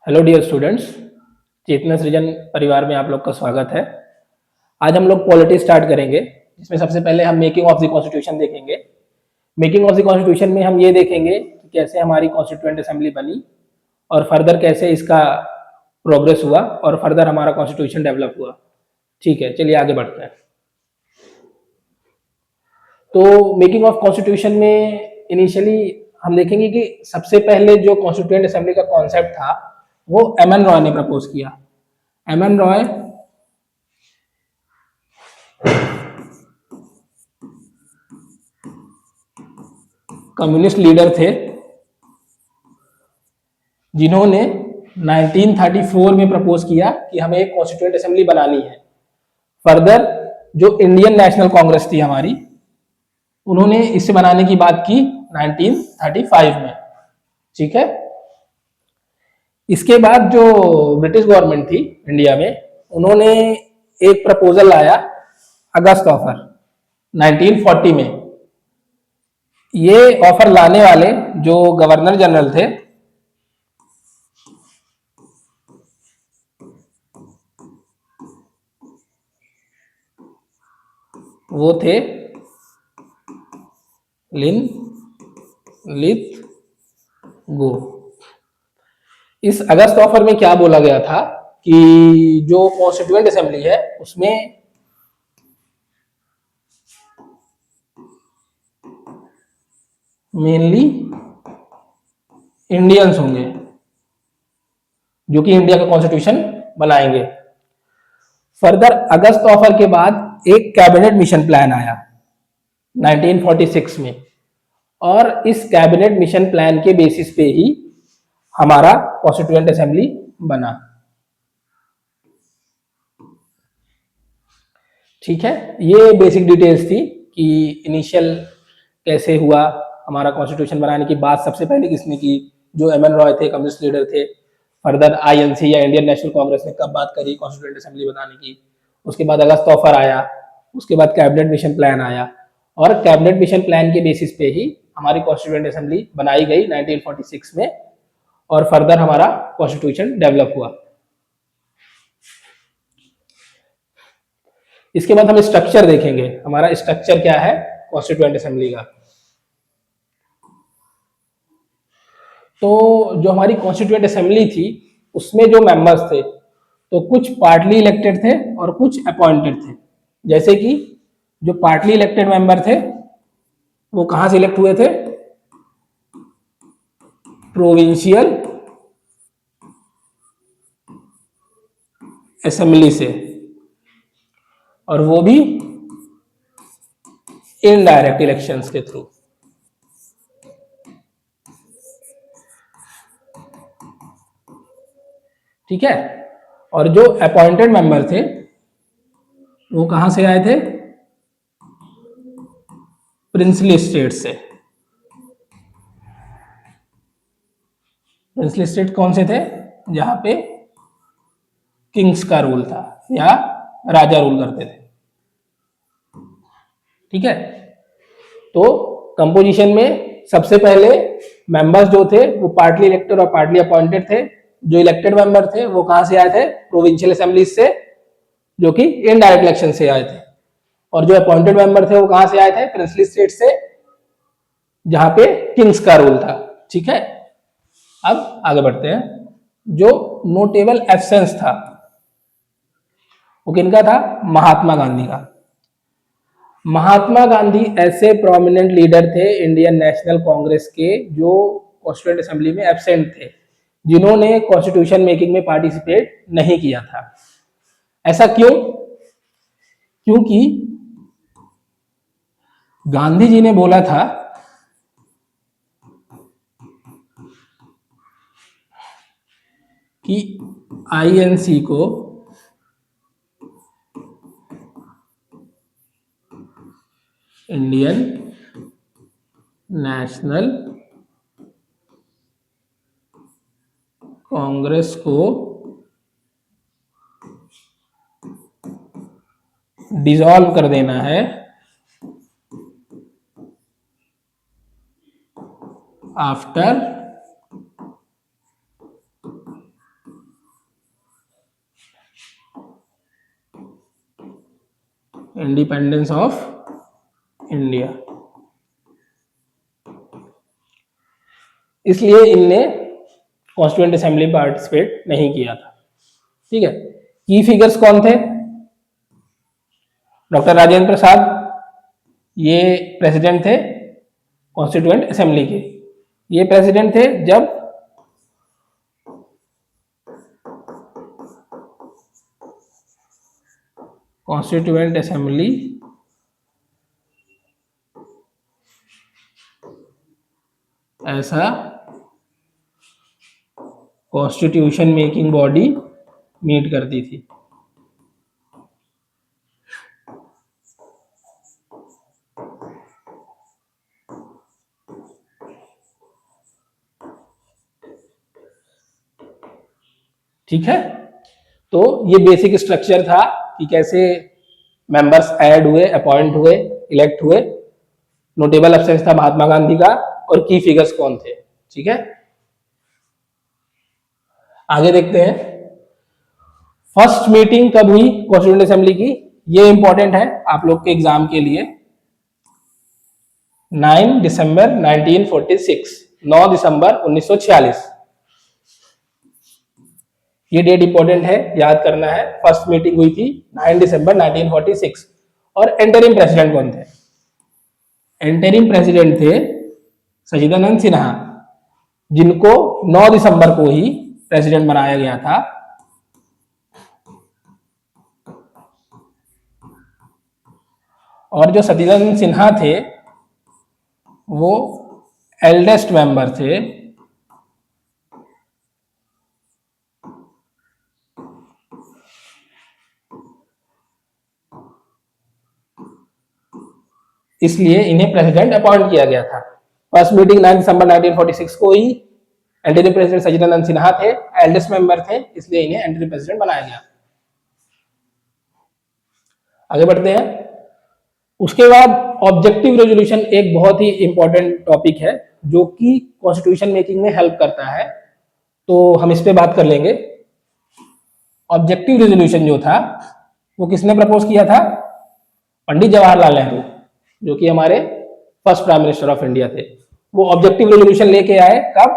Hello dear students, चेतना सृजन परिवार में आप लोग का स्वागत है। आज हम लोग पॉलिटी स्टार्ट करेंगे, जिसमें सबसे पहले हम मेकिंग ऑफ द कॉन्स्टिट्यूशन देखेंगे। मेकिंग ऑफ द कॉन्स्टिट्यूशन में हम ये देखेंगे कि कैसे हमारी कॉन्स्टिट्यूएंट असेंबली बनी और फर्दर कैसे इसका प्रोग्रेस हुआ और फर्दर हमारा कॉन्स्टिट्यूशन डेवलप हुआ। ठीक है, चलिए आगे बढ़ते हैं। तो मेकिंग ऑफ कॉन्स्टिट्यूशन में इनिशियली हम देखेंगे कि सबसे पहले जो कॉन्स्टिट्यूएंट असेंबली का कॉन्सेप्ट था वो एम एन रॉय ने प्रपोज किया। M N Roy communist leader थे जिन्होंने 1934 में प्रपोज किया कि हमें एक कॉन्स्टिट्यूएंट असेंबली बनानी है। फर्दर जो इंडियन नेशनल कांग्रेस थी हमारी, उन्होंने इसे बनाने की बात की 1935 में। ठीक है, इसके बाद जो ब्रिटिश गवर्नमेंट थी इंडिया में, उन्होंने एक प्रपोजल लाया अगस्त ऑफर 1940 में। ये ऑफर लाने वाले जो गवर्नर जनरल थे वो थे लिन लिथ गो। इस अगस्त ऑफर में क्या बोला गया था कि जो कॉन्स्टिट्यूएंट असेंबली है उसमें मेनली इंडियंस होंगे जो कि इंडिया का कॉन्स्टिट्यूशन बनाएंगे। फर्दर अगस्त ऑफर के बाद एक कैबिनेट मिशन प्लान आया 1946 में, और इस कैबिनेट मिशन प्लान के बेसिस पे ही हमारा कॉन्स्टिट्यूएंट असेंबली बना। ठीक है, ये बेसिक डिटेल्स थी कि इनिशियल कैसे हुआ हमारा कॉन्स्टिट्यूशन बनाने की बात। सबसे पहले किसने की? जो एम एन रॉय थे, कम्युनिस्ट लीडर थे। फर्दर आईएनसी या इंडियन नेशनल कांग्रेस ने कब बात करी कॉन्स्टिट्यूएंट असेंबली बनाने की। उसके बाद अगस्त ऑफर आया, उसके बाद कैबिनेट मिशन प्लान आया, और कैबिनेट मिशन प्लान के बेसिस पे ही हमारी कॉन्स्टिट्यूएंट असेंबली बनाई गई 1946 में, और फर्दर हमारा कॉन्स्टिट्यूशन डेवलप हुआ। इसके बाद हम स्ट्रक्चर देखेंगे, हमारा स्ट्रक्चर क्या है कॉन्स्टिट्यूएंट असेंबली का। तो जो हमारी कॉन्स्टिट्यूएंट असेंबली थी उसमें जो मेंबर्स थे, तो कुछ पार्टली इलेक्टेड थे और कुछ अपॉइंटेड थे। जैसे कि जो पार्टली इलेक्टेड मेंबर थे वो कहां से इलेक्ट हुए थे? प्रोविंशियल असेंबली से, और वो भी इनडायरेक्ट इलेक्शंस के थ्रू। ठीक है, और जो अपॉइंटेड मेंबर थे वो कहां से आए थे? प्रिंसली स्टेट से। प्रिंसली स्टेट कौन से थे? जहां पे किंग्स का रूल था या राजा रूल करते थे। ठीक है, तो कंपोजिशन में सबसे पहले मेंबर्स जो थे वो पार्टली इलेक्टेड और पार्टली अपॉइंटेड थे। जो इलेक्टेड मेंबर थे वो कहां से आए थे? प्रोविंशियल असेंबलीज से, जो कि इनडायरेक्ट इलेक्शन से आए थे। और जो अपॉइंटेड मेंबर थे वो कहां से आए थे? प्रिंसली स्टेट से, जहां पे किंग्स का रूल था। ठीक है, अब आगे बढ़ते हैं। जो नोटेबल एब्सेंस था वो किनका था? महात्मा गांधी का। महात्मा गांधी ऐसे प्रोमिनेंट लीडर थे इंडियन नेशनल कांग्रेस के जो कॉन्स्टिट्यूएंट असेंबली में एब्सेंट थे, जिन्होंने कॉन्स्टिट्यूशन मेकिंग में पार्टिसिपेट नहीं किया था। ऐसा क्यों? क्योंकि गांधी जी ने बोला था कि आईएनसी को इंडियन नेशनल कांग्रेस को डिसॉल्व कर देना है आफ्टर इंडिपेंडेंस ऑफ इंडिया। इसलिए इनने कॉन्स्टिट्यूएंट असेंबली पार्टिसिपेट नहीं किया था। ठीक है, की फिगर्स कौन थे? डॉक्टर राजेंद्र प्रसाद, ये प्रेसिडेंट थे कॉन्स्टिट्यूएंट असेंबली के। ये प्रेसिडेंट थे जब कॉन्स्टिट्यूएंट असेंबली ऐसा कॉन्स्टिट्यूशन मेकिंग बॉडी मीट करती थी। ठीक है, तो ये बेसिक स्ट्रक्चर था कि कैसे मेंबर्स ऐड हुए, अपॉइंट हुए, इलेक्ट हुए, नोटेबल एब्सेंस था महात्मा गांधी का, और की फिगर्स कौन थे। ठीक है, आगे देखते हैं फर्स्ट मीटिंग कब हुई कॉन्स्टिट्यूएंट असेंबली की। ये इंपॉर्टेंट है आप लोग के एग्जाम के लिए। 9 दिसंबर 1946, 9 दिसंबर 1946, ये डेट इंपॉर्टेंट है, याद करना है। फर्स्ट मीटिंग हुई थी 9 दिसंबर 1946। और एंटरिम प्रेसिडेंट कौन थे? एंटरिम प्रेसिडेंट थे सचिदानंद सिन्हा, जिनको 9 दिसंबर को ही प्रेसिडेंट बनाया गया था। और जो सचिदानंद सिन्हा थे वो एल्डेस्ट मेंबर थे इसलिए इन्हें प्रेसिडेंट अपॉइंट किया गया था। फर्स्ट मीटिंग 9 दिसंबर 1946 को ही। एंटरिम प्रेसिडेंट सचिदानंद सिन्हा थे, एल्डेस्ट मेंबर थे, इसलिए इन्हें एंटरिम प्रेसिडेंट बनाया गया। आगे बढ़ते हैं। उसके बाद ऑब्जेक्टिव रेजोल्यूशन एक बहुत ही इंपॉर्टेंट टॉपिक है जो कि कॉन्स्टिट्यूशन मेकिंग में हेल्प करता है, तो हम इस पे बात कर लेंगे। ऑब्जेक्टिव रेजोल्यूशन जो था वो किसने प्रपोज किया था? पंडित जवाहरलाल नेहरू, जो कि हमारे first prime minister of India थे। वो ऑब्जेक्टिव रेजोल्यूशन लेके आए कब?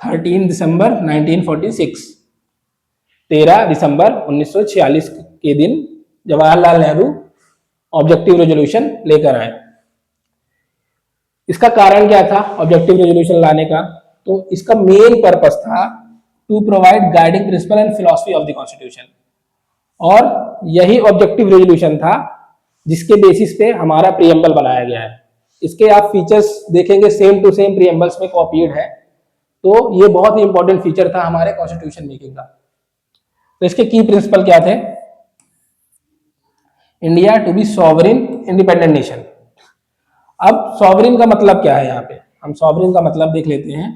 13 दिसंबर 1946, 13 दिसंबर 1946 के दिन जवाहरलाल नेहरू ऑब्जेक्टिव रेजोल्यूशन लेकर आए। इसका कारण क्या था ऑब्जेक्टिव रेजोल्यूशन लाने का? तो इसका मेन पर्पस था to provide guiding principle and philosophy of the constitution. और यही ऑब्जेक्टिव रेजोल्यूशन था जिसके बेसिस पे हमारा प्रीएम्बल बनाया गया है। इसके आप फीचर्स देखेंगे सेम टू सेम प्रीएम्बल्स में कॉपीड है, तो ये बहुत ही इंपॉर्टेंट फीचर था हमारे कॉन्स्टिट्यूशन मेकिंग का। तो इसके की प्रिंसिपल क्या थे? India to be sovereign independent nation. अब सॉवरेन का मतलब क्या है? यहाँ पे हम सॉवरेन का मतलब देख लेते हैं।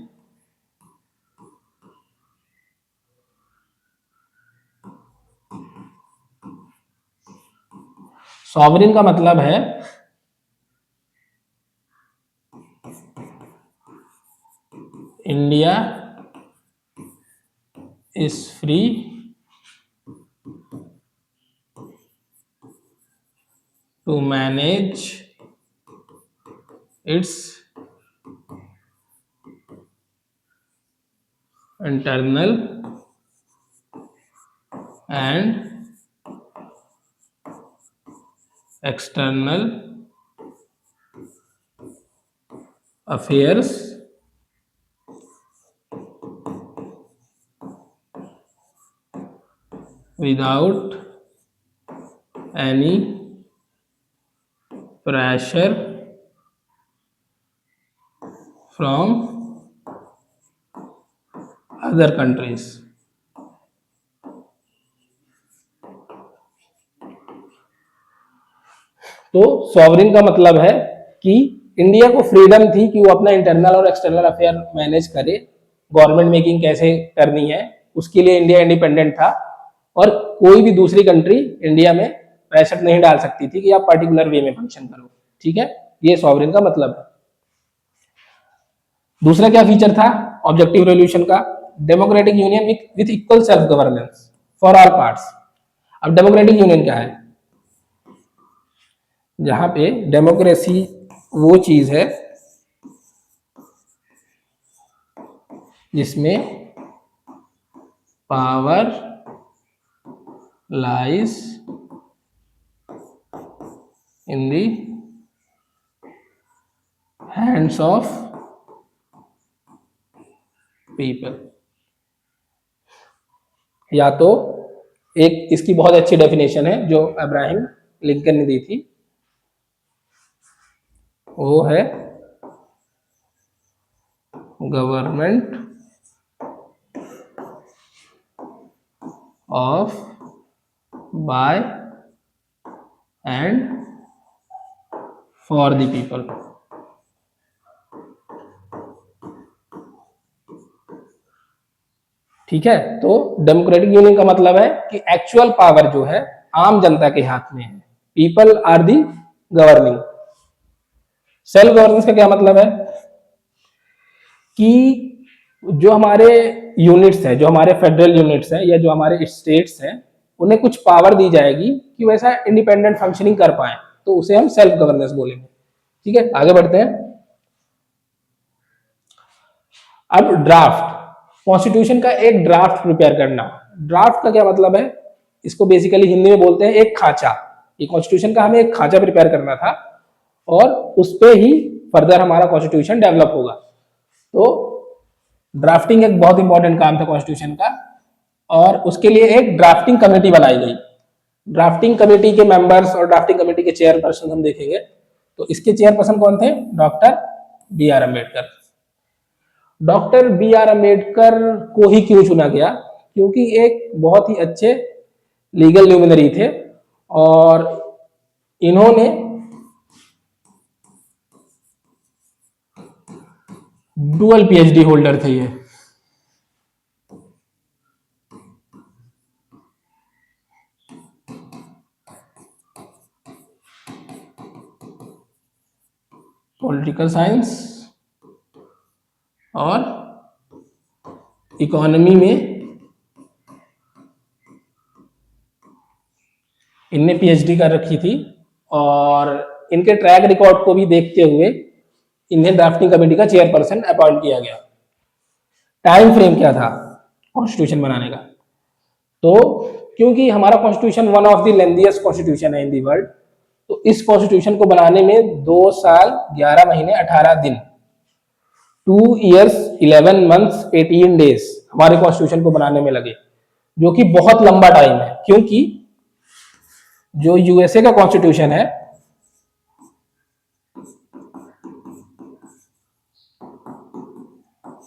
सॉवरेन का मतलब है India is free to manage its internal and external affairs without any pressure from other countries। तो सॉवरेन का मतलब है कि इंडिया को फ्रीडम थी कि वो अपना इंटरनल और एक्सटर्नल अफेयर मैनेज करे, गवर्नमेंट मेकिंग कैसे करनी है उसके लिए इंडिया इंडिपेंडेंट था, और कोई भी दूसरी कंट्री इंडिया में प्रेशर नहीं डाल सकती थी कि आप पर्टिकुलर वे में फंक्शन करो। ठीक है, ये सॉवरेन का मतलब है। दूसरा क्या फीचर था ऑब्जेक्टिव रेजोल्यूशन का? Democratic union with equal self governance for all parts. अब डेमोक्रेटिक यूनियन क्या है? जहां पे डेमोक्रेसी वो चीज है जिसमें power lies in the hands of people. या तो एक इसकी बहुत अच्छी डेफिनेशन है जो अब्राहम लिंकन ने दी थी, वो है government of by and for the people. ठीक है, तो डेमोक्रेटिक यूनियन का मतलब है कि एक्चुअल पावर जो है आम जनता के हाथ में है, people are the governing. Self governance का क्या मतलब है कि जो हमारे यूनिट्स है, जो हमारे फेडरल यूनिट्स है या जो हमारे स्टेट्स हैं, उन्हें कुछ पावर दी जाएगी कि वैसा इंडिपेंडेंट फंक्शनिंग कर पाए, तो उसे हम सेल्फ गवर्नेंस बोलेंगे। ठीक है, आगे बढ़ते हैं। अब ड्राफ्ट, कॉन्स्टिट्यूशन का एक ड्राफ्ट प्रिपेयर करना। ड्राफ्ट का क्या मतलब है, इसको बेसिकली हिंदी में बोलते हैं एक खाचा। ये कॉन्स्टिट्यूशन का हमें एक खाचा प्रिपेयर करना था और उस पे ही फर्दर हमारा कॉन्स्टिट्यूशन डेवलप होगा। तो ड्राफ्टिंग एक बहुत इंपॉर्टेंट काम था कॉन्स्टिट्यूशन का, और उसके लिए एक ड्राफ्टिंग कमेटी बनाई गई। ड्राफ्टिंग कमेटी के मेंबर्स और ड्राफ्टिंग कमेटी के चेयरपर्सन हम देखेंगे। तो इसके चेयरपर्सन कौन थे, doctor B R Ambedkar. Doctor B R Ambedkar को ही क्यों चुना गया, क्योंकि एक बहुत ही अच्छे लीगल ल्यूमिनरी थे और इन्होंने डुअल पीएचडी होल्डर थे। ये पॉलिटिकल साइंस और इकोनॉमी में इनने पीएचडी कर रखी थी, और इनके ट्रैक रिकॉर्ड को भी देखते हुए इन्हें ड्राफ्टिंग कमेटी का चेयरपर्सन अपॉइंट किया गया। टाइम फ्रेम क्या था कॉन्स्टिट्यूशन बनाने का, तो क्योंकि हमारा constitution one of the lengthiest constitution है इन दी वर्ल्ड, तो इस कॉन्स्टिट्यूशन को बनाने में 2 साल 11 महीने 18 दिन, 2 years 11 months 18 days हमारे कॉन्स्टिट्यूशन को बनाने में लगे, जो कि बहुत लंबा टाइम है। क्योंकि जो यूएसए का कॉन्स्टिट्यूशन है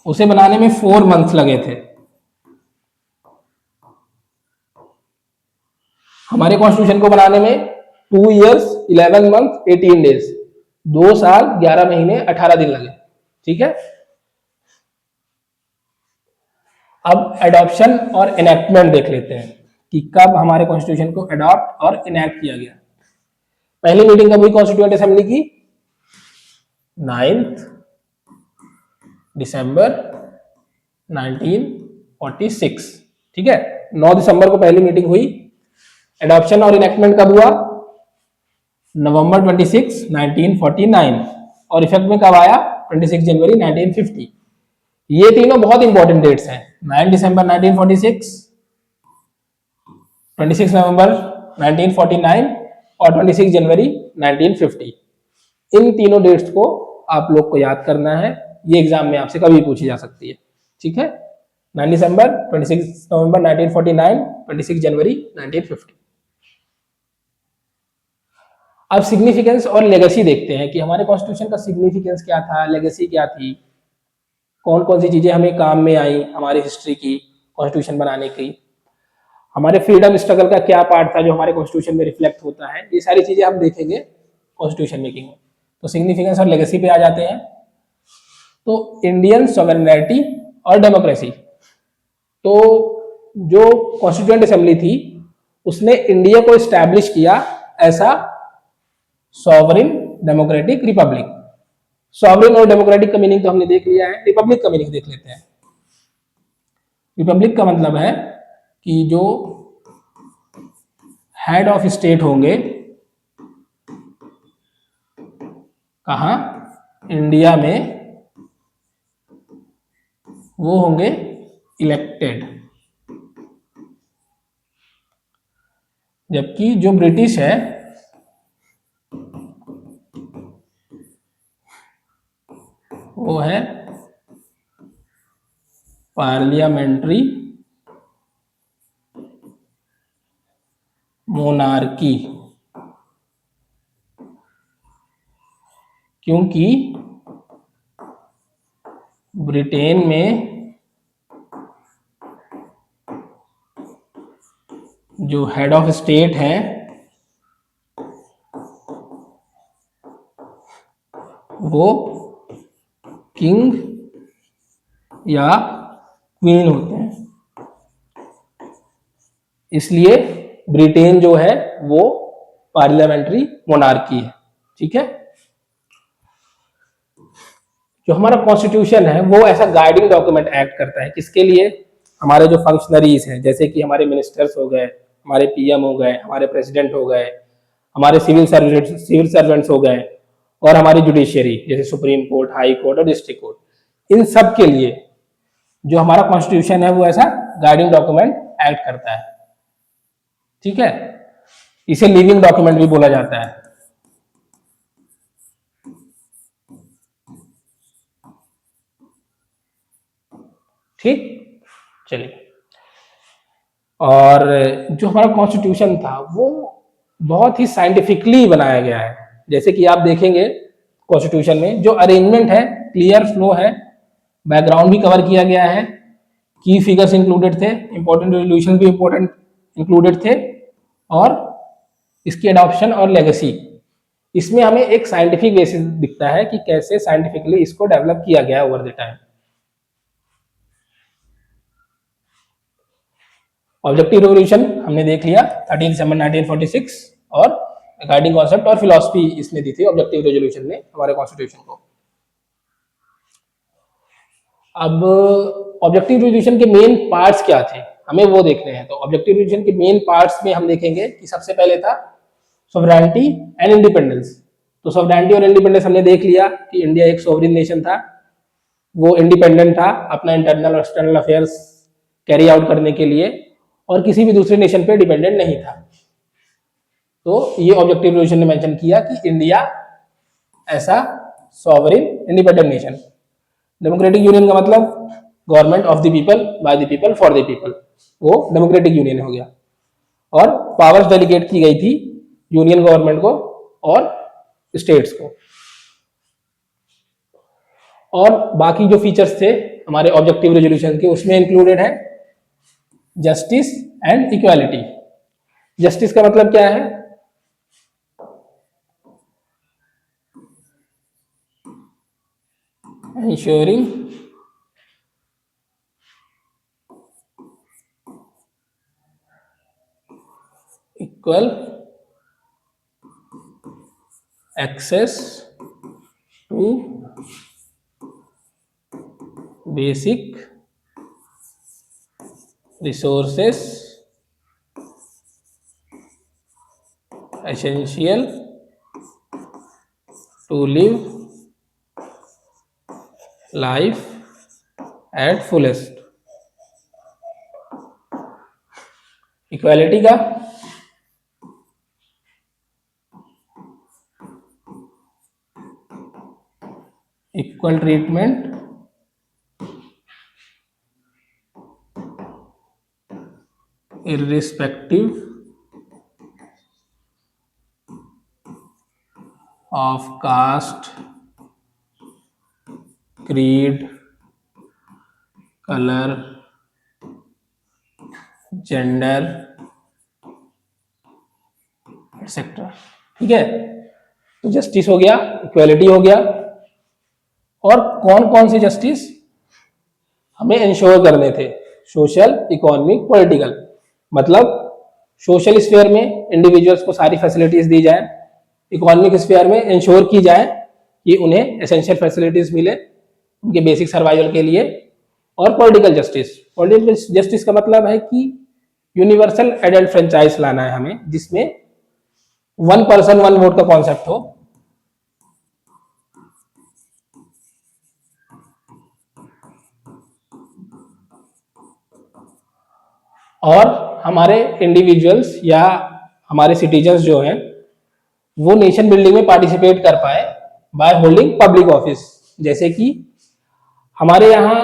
उसे बनाने में 4 months लगे थे, हमारे कॉन्स्टिट्यूशन को बनाने में 2 years 11 months 18 days, 2 साल 11 महीने 18 दिन लगे। ठीक है, अब एडॉप्शन और इनैक्टमेंट देख लेते हैं कि कब हमारे कॉन्स्टिट्यूशन को एडॉप्ट और इनैक्ट किया गया। पहली मीटिंग कब हुई कॉन्स्टिट्यूएंट असेंबली की, 9 दिसंबर 1946। ठीक है, 9 दिसंबर को पहली मीटिंग हुई। एडॉप्शन और इनैक्टमेंट कब हुआ, नवंबर 26 1949, और इफेक्ट में कब आया, 26 जनवरी 1950। ये तीनों बहुत इंपॉर्टेंट डेट्स हैं, 9 दिसंबर 1946, 26 नवंबर 1949 और 26 जनवरी 1950। इन तीनों डेट्स को आप लोग को याद करना है, ये एग्जाम में आपसे कभी पूछी जा सकती है। ठीक है, 9 दिसंबर, 26 नवंबर 1949, 26 जनवरी 1950। अब सिग्निफिकेंस और लेगेसी देखते हैं कि हमारे कॉन्स्टिट्यूशन का सिग्निफिकेंस क्या था, लेगेसी क्या थी, कौन कौन सी चीजें हमें काम में आई हमारी हिस्ट्री की कॉन्स्टिट्यूशन बनाने की, हमारे फ्रीडम स्ट्रगल का क्या पार्ट था जो हमारे कॉन्स्टिट्यूशन में रिफ्लेक्ट होता है। ये सारी चीजें हम देखेंगे कॉन्स्टिट्यूशन मेकिंग में। तो सिग्निफिकेंस और लेगेसी पे आ जाते हैं। तो इंडियन सॉवरेनिटी और डेमोक्रेसी, तो जो कॉन्स्टिट्यूएंट असेंबली थी उसने इंडिया को एस्टैब्लिश किया ऐसा सॉवरेन डेमोक्रेटिक रिपब्लिक। सॉवरेन और डेमोक्रेटिक का मीनिंग तो हमने देख लिया है, रिपब्लिक का मीनिंग देख लेते हैं। रिपब्लिक का मतलब है कि जो हेड ऑफ स्टेट होंगे कहाँ? इंडिया में वो होंगे इलेक्टेड, जबकि जो ब्रिटिश है वो है पार्लियामेंट्री मोनार्की, क्योंकि ब्रिटेन में जो हेड ऑफ स्टेट है वो किंग या क्वीन होते हैं, इसलिए ब्रिटेन जो है वो पार्लियामेंट्री मोनार्की है। ठीक है, जो हमारा कॉन्स्टिट्यूशन है वो ऐसा गाइडिंग डॉक्यूमेंट एक्ट करता है, किसके लिए? हमारे जो फंक्शनरीज हैं, जैसे कि हमारे मिनिस्टर्स हो गए, हमारे पीएम हो गए, हमारे प्रेसिडेंट हो गए, हमारे सिविल सर्वेंट्स हो गए, और हमारी जुडिशियरी जैसे सुप्रीम कोर्ट, हाई कोर्ट और डिस्ट्रिक्ट कोर्ट, इन सब के लिए जो हमारा कॉन्स्टिट्यूशन है वो ऐसा गाइडिंग डॉक्यूमेंट एक्ट करता है। ठीक है, इसे लिविंग डॉक्यूमेंट भी बोला जाता है। ठीक, चलिए, और जो हमारा कॉन्स्टिट्यूशन था वो बहुत ही साइंटिफिकली बनाया गया है। जैसे कि आप देखेंगे कॉन्स्टिट्यूशन में जो अरेंजमेंट है क्लियर फ्लो है, बैकग्राउंड भी कवर किया गया है, की फिगर्स इंक्लूडेड थे, इंपॉर्टेंट रेजोल्यूशन भी इंपॉर्टेंट इंक्लूडेड थे, और इसकी अडॉप्शन और लेगेसी, इसमें हमें एक साइंटिफिक बेसिस दिखता है कि कैसे साइंटिफिकली इसको डेवलप किया गया over the time. Objective revolution हमने देख लिया 13 दिसंबर 1946, और गाइडिंग कॉन्सेप्ट और फिलॉसफी इसने दी थी ऑब्जेक्टिव रेजोल्यूशन ने हमारे कॉन्स्टिट्यूशन को। अब ऑब्जेक्टिव रेजोल्यूशन के मेन पार्ट्स क्या थे हमें वो देखने हैं। तो ऑब्जेक्टिव रेजोल्यूशन के मेन पार्ट्स में हम देखेंगे कि सबसे पहले था सॉवरेनिटी एंड इंडिपेंडेंस। तो सॉवरेनिटी और इंडिपेंडेंस हमने देख लिया कि इंडिया एक सॉवरेन नेशन था, वो इंडिपेंडेंट था अपना इंटरनल और एक्सटर्नल अफेयर्स कैरी आउट करने के लिए, और किसी भी दूसरे नेशन पे डिपेंडेंट नहीं था। तो ये ऑब्जेक्टिव रेजोल्यूशन ने मेंशन किया कि इंडिया ऐसा sovereign independent nation. Democratic union का मतलब government of the people, by the people, for the people, वो डेमोक्रेटिक यूनियन हो गया। और पावर्स डेलीगेट की गई थी यूनियन गवर्नमेंट को और स्टेट्स को। और बाकी जो फीचर्स थे हमारे ऑब्जेक्टिव रेजोल्यूशन के उसमें इंक्लूडेड है जस्टिस एंड इक्वालिटी। जस्टिस का मतलब क्या है? ensuring equal access to basic resources essential to live life at fullest। Equality का equal treatment irrespective of caste, creed, color, gender etcetera. ठीक है, तो जस्टिस हो गया, इक्वालिटी हो गया, और कौन कौन से जस्टिस हमें इंश्योर करने थे? Social, economic, political. मतलब सोशल स्फीयर में इंडिविजुअल्स को सारी फैसिलिटीज दी जाए, इकोनॉमिक स्फीयर में इंश्योर की जाए कि उन्हें एसेंशियल फैसिलिटीज मिले उनके बेसिक सर्वाइवल के लिए, और पॉलिटिकल जस्टिस। पॉलिटिकल जस्टिस का मतलब है कि यूनिवर्सल एडल्ट फ्रेंचाइज लाना है हमें, जिसमें वन पर्सन वन वोट का कॉन्सेप्ट हो, और हमारे इंडिविजुअल्स या हमारे सिटीजन्स जो हैं वो नेशन बिल्डिंग में पार्टिसिपेट कर pi by holding public office. जैसे कि हमारे यहाँ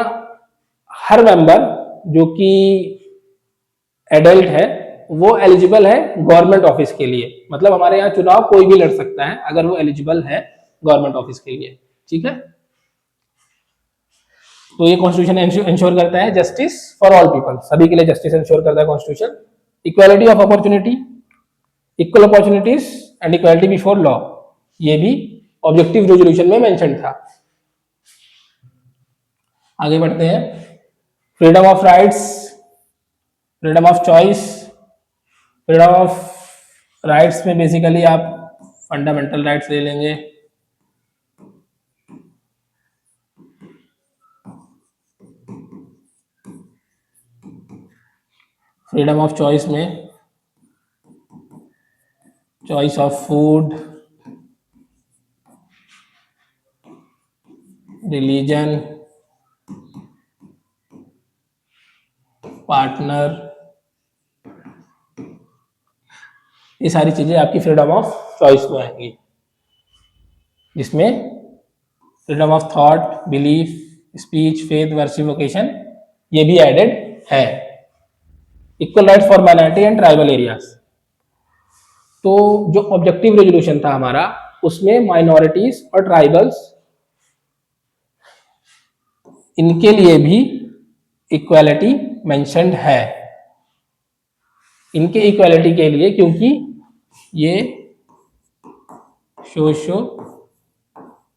हर मेंबर जो कि एडल्ट है वो एलिजिबल है गवर्नमेंट ऑफिस के लिए, मतलब हमारे यहाँ चुनाव कोई भी लड़ सकता है अगर वो एलिजिबल है गवर्नमेंट ऑफिस के लिए। ठीक है, तो ये कॉन्स्टिट्यूशन इंश्योर करता है जस्टिस फॉर ऑल पीपल, सभी के लिए जस्टिस इंश्योर करता है constitution. Equality of opportunity, equal opportunities and equality before law, ये भी ऑब्जेक्टिव रेजोल्यूशन में मेंशन था। आगे बढ़ते हैं। Freedom of rights, freedom of choice. Freedom of rights में बेसिकली आप फंडामेंटल राइट्स ले लेंगे। फ्रीडम ऑफ चॉइस में choice of food, religion, partner, ये सारी चीजें आपकी फ्रीडम ऑफ चॉइस में आएंगी, जिसमें freedom of thought, belief, speech, faith, worship, vocation ये भी एडेड है। Equal rights for minority and tribal areas. तो जो ऑब्जेक्टिव रेजोल्यूशन था हमारा उसमें माइनॉरिटीज और ट्राइबल्स इनके लिए भी इक्वालिटी मेंशन्ड है। इनके इक्वालिटी के लिए क्योंकि ये सोशो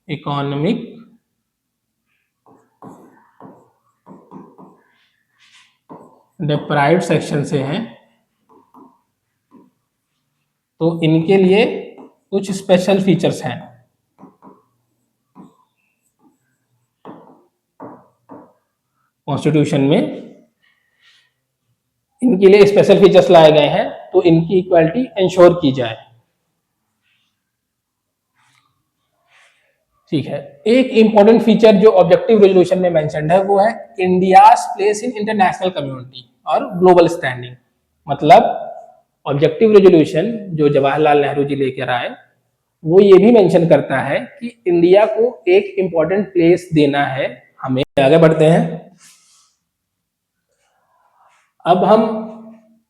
इकोनॉमिक डिप्राइव्ड सेक्शन से हैं, तो इनके लिए कुछ स्पेशल फीचर्स हैं। कॉन्स्टिट्यूशन में इनके लिए स्पेशल फीचर्स लाए गए हैं तो इनकी इक्वालिटी इंश्योर की जाए। ठीक है, एक इंपॉर्टेंट फीचर जो ऑब्जेक्टिव रेजोल्यूशन में मेंशन्ड है वो है India's place in international community और ग्लोबल स्टैंडिंग। मतलब ऑब्जेक्टिव रेजोल्यूशन जो जवाहरलाल नेहरू जी लेकर आए वो ये भी मेंशन करता है कि इंडिया को एक इंपॉर्टेंट प्लेस देना है हमें। आगे बढ़ते हैं। अब हम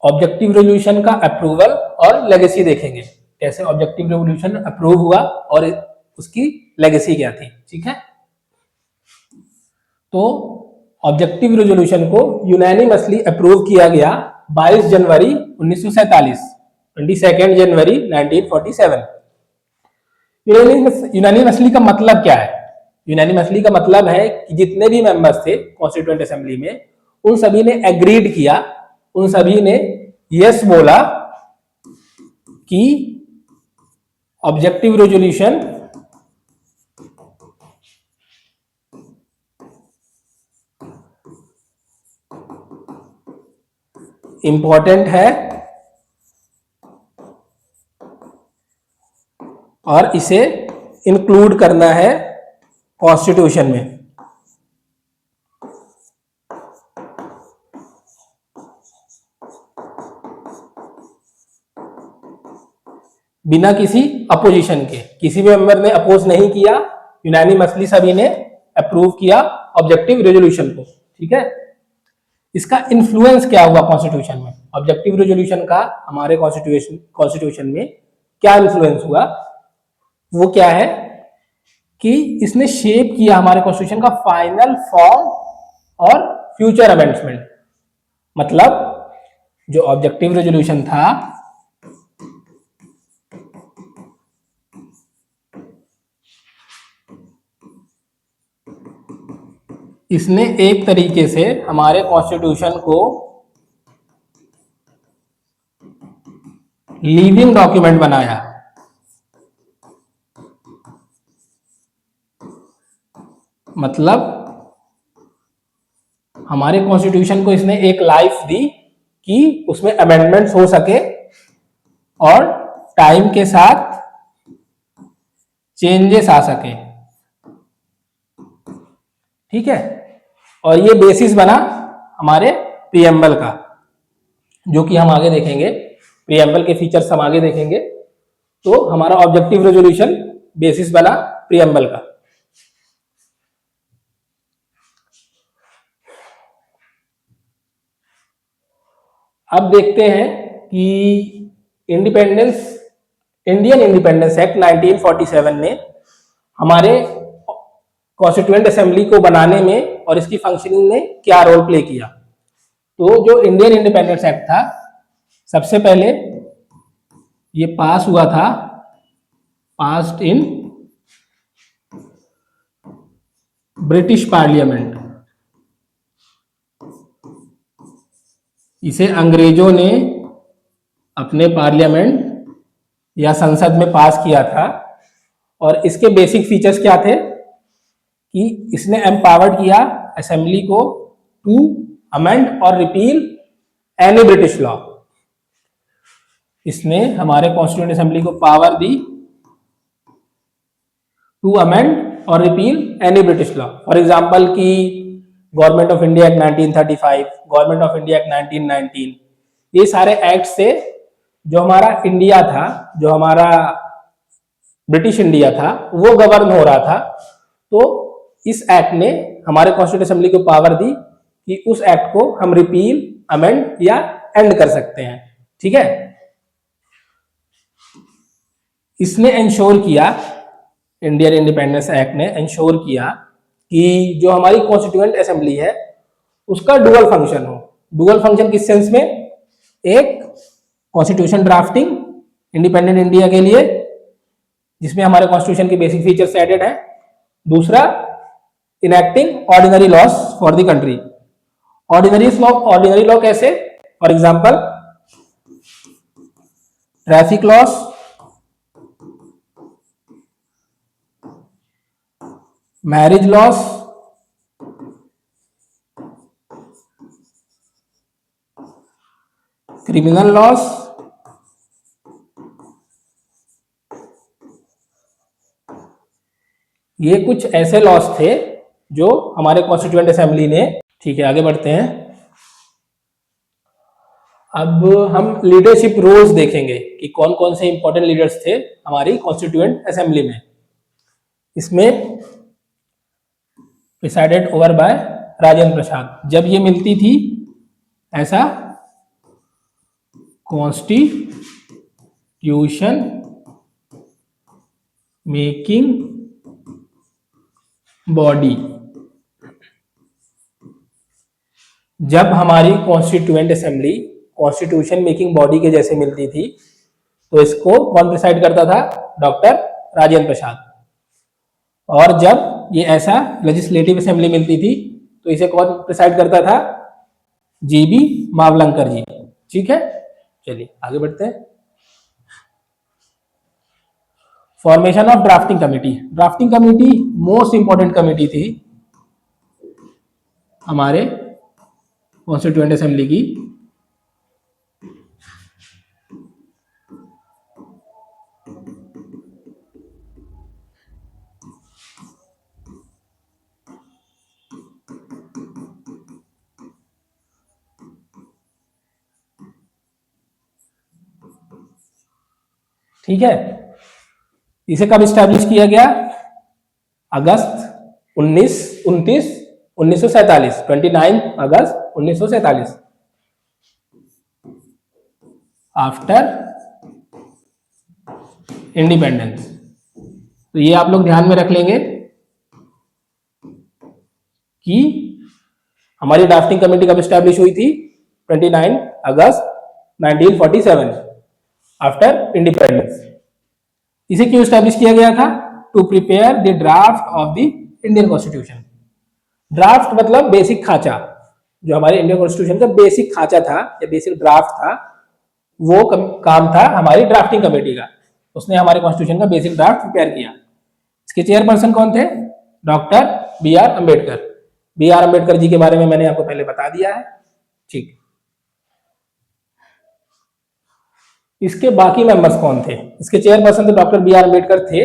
ऑब्जेक्टिव रेजोल्यूशन का अप्रूवल और लेगेसी देखेंगे, कैसे ऑब्जेक्टिव रेजोल्यूशन अप्रूव हुआ और उसकी लेगेसी क्या थी। ठीक है, तो ऑब्जेक्टिव रेजोल्यूशन को यूनानिमसली अप्रूव किया गया 22 जनवरी 1947, 22 जनवरी 1947। यूनानिमसली का मतलब क्या है? यूनानिमसली का मतलब है कि जितने भी मेंबर्स थे कॉन्स्टिट्यूएंट असेंबली में उन सभी ने एग्रीड किया, उन सभी ने यस बोला कि ऑब्जेक्टिव रेजोल्यूशन इंपॉर्टेंट है और इसे इंक्लूड करना है कॉन्स्टिट्यूशन में। बिना किसी अपोजिशन के, किसी भी मेंबर ने अपोज नहीं किया, यूनानिमसली सभी ने अप्रूव किया ऑब्जेक्टिव रेजोल्यूशन को। ठीक है, इसका इन्फ्लुएंस क्या हुआ कॉन्स्टिट्यूशन में? ऑब्जेक्टिव रेजोल्यूशन का हमारे कॉन्स्टिट्यूशन में क्या इन्फ्लुएंस हुआ? वो क्या है कि इसने शेप किया हमारे कॉन्स्टिट्यूशन का फाइनल फॉर्म और फ्यूचर अमेंडमेंट। मतलब जो ऑब्जेक्टिव रेजोल्यूशन था इसने एक तरीके से हमारे कॉन्स्टिट्यूशन को लिविंग डॉक्यूमेंट बनाया। मतलब हमारे कॉन्स्टिट्यूशन को इसने एक लाइफ दी कि उसमें अमेंडमेंट्स हो सके और टाइम के साथ चेंजेस आ सके। ठीक है, और ये बेसिस बना हमारे प्रीएम्बल का। जो कि हम आगे देखेंगे, प्रीएम्बल के फीचर्स हम आगे देखेंगे। तो हमारा ऑब्जेक्टिव रेजोल्यूशन बेसिस बना प्रीएम्बल का। अब देखते हैं कि इंडियन इंडिपेंडेंस एक्ट 1947 ने हमारे कॉन्स्टिट्यूएंट असेंबली को बनाने में और इसकी फंक्शनिंग में क्या रोल प्ले किया। तो जो इंडियन इंडिपेंडेंस एक्ट था, सबसे पहले ये पास हुआ था, पास्ड इन ब्रिटिश पार्लियामेंट। इसे अंग्रेजों ने अपने पार्लियामेंट या संसद में पास किया था। और इसके बेसिक फीचर्स क्या थे कि इसने एम्पावर्ड किया असेंबली को टू अमेंड और रिपील एनी ब्रिटिश लॉ। इसने हमारे कॉन्स्टिट्यूएंट असेंबली को पावर दी टू अमेंड और repeal any British law. For example की Government of India Act 1935, Government of India Act 1919, ये सारे एक्ट थे जो हमारा इंडिया था, जो हमारा ब्रिटिश इंडिया था, वो गवर्न हो रहा था। तो इस एक्ट ने हमारे कॉन्स्टिट्यूएंट असेंबली को पावर दी कि उस एक्ट को हम रिपील, अमेंड या एंड कर सकते हैं। ठीक है, इसने इंश्योर किया, इंडियन इंडिपेंडेंस एक्ट ने इंश्योर किया कि जो हमारी कॉन्स्टिट्यूएंट असेंबली है उसका डुअल फंक्शन हो। डुअल फंक्शन किस सेंस में, एक कॉन्स्टिट्यूशन ड्राफ्टिंग इंडिपेंडेंट इंडिया के लिए जिसमें हमारे कॉन्स्टिट्यूशन के बेसिक फीचर्स एडेड है, दूसरा enacting ordinary laws for the country. Ordinary law कैसे, for example traffic laws, marriage laws, criminal laws, ये कुछ ऐसे लॉस थे जो हमारे कॉन्स्टिट्यूएंट असेंबली ने। ठीक है, आगे बढ़ते हैं। अब हम लीडरशिप रोल्स देखेंगे कि कौन कौन से इंपॉर्टेंट लीडर्स थे हमारी कॉन्स्टिट्यूएंट असेंबली में। इसमें presided over by Rajendra Prasad. जब ये मिलती थी ऐसा कॉन्स्टिट्यूशन मेकिंग बॉडी, जब हमारी constituent assembly constitution making body के जैसे मिलती थी तो इसको कौन प्रिसाइड करता था, डॉक्टर राजेंद्र प्रसाद। और जब ये ऐसा लेजिस्लेटिव असेंबली मिलती थी तो इसे कौन प्रिसाइड करता था, जीबी मावलंकर जी। ठीक है, चलिए आगे बढ़ते हैं। Formation of drafting committee. Drafting committee most important committee थी हमारे कॉन्स्टिट्यूएंट असेंबली की। ठीक है, इसे कब स्टैब्लिश किया गया, अगस्त 1947, 29 अगस्त 1947, आफ्टर इंडिपेंडेंस। तो ये आप लोग ध्यान में रख लेंगे कि हमारी ड्राफ्टिंग कमेटी कब स्टैब्लिश हुई थी, 29 अगस्त 1947, आफ्टर इंडिपेंडेंस। इसे क्यों स्टैब्लिश किया गया था, to prepare the draft of the Indian constitution. Draft मतलब बेसिक खांचा, जो हमारे इंडियन कॉन्स्टिट्यूशन का बेसिक खांचा था या बेसिक ड्राफ्ट था, वो काम था हमारी ड्राफ्टिंग कमेटी का। उसने हमारे कॉन्स्टिट्यूशन का बेसिक ड्राफ्ट प्रिपेयर किया। इसके चेयरपर्सन कौन थे, doctor B R Ambedkar. B R Ambedkar ji के बारे में मैंने आपको पहले बता दिया है। ठीक, इसके बाकी मेंबर्स कौन थे, इसके चेयरपर्सन तो डॉक्टर बी आर अम्बेडकर थे,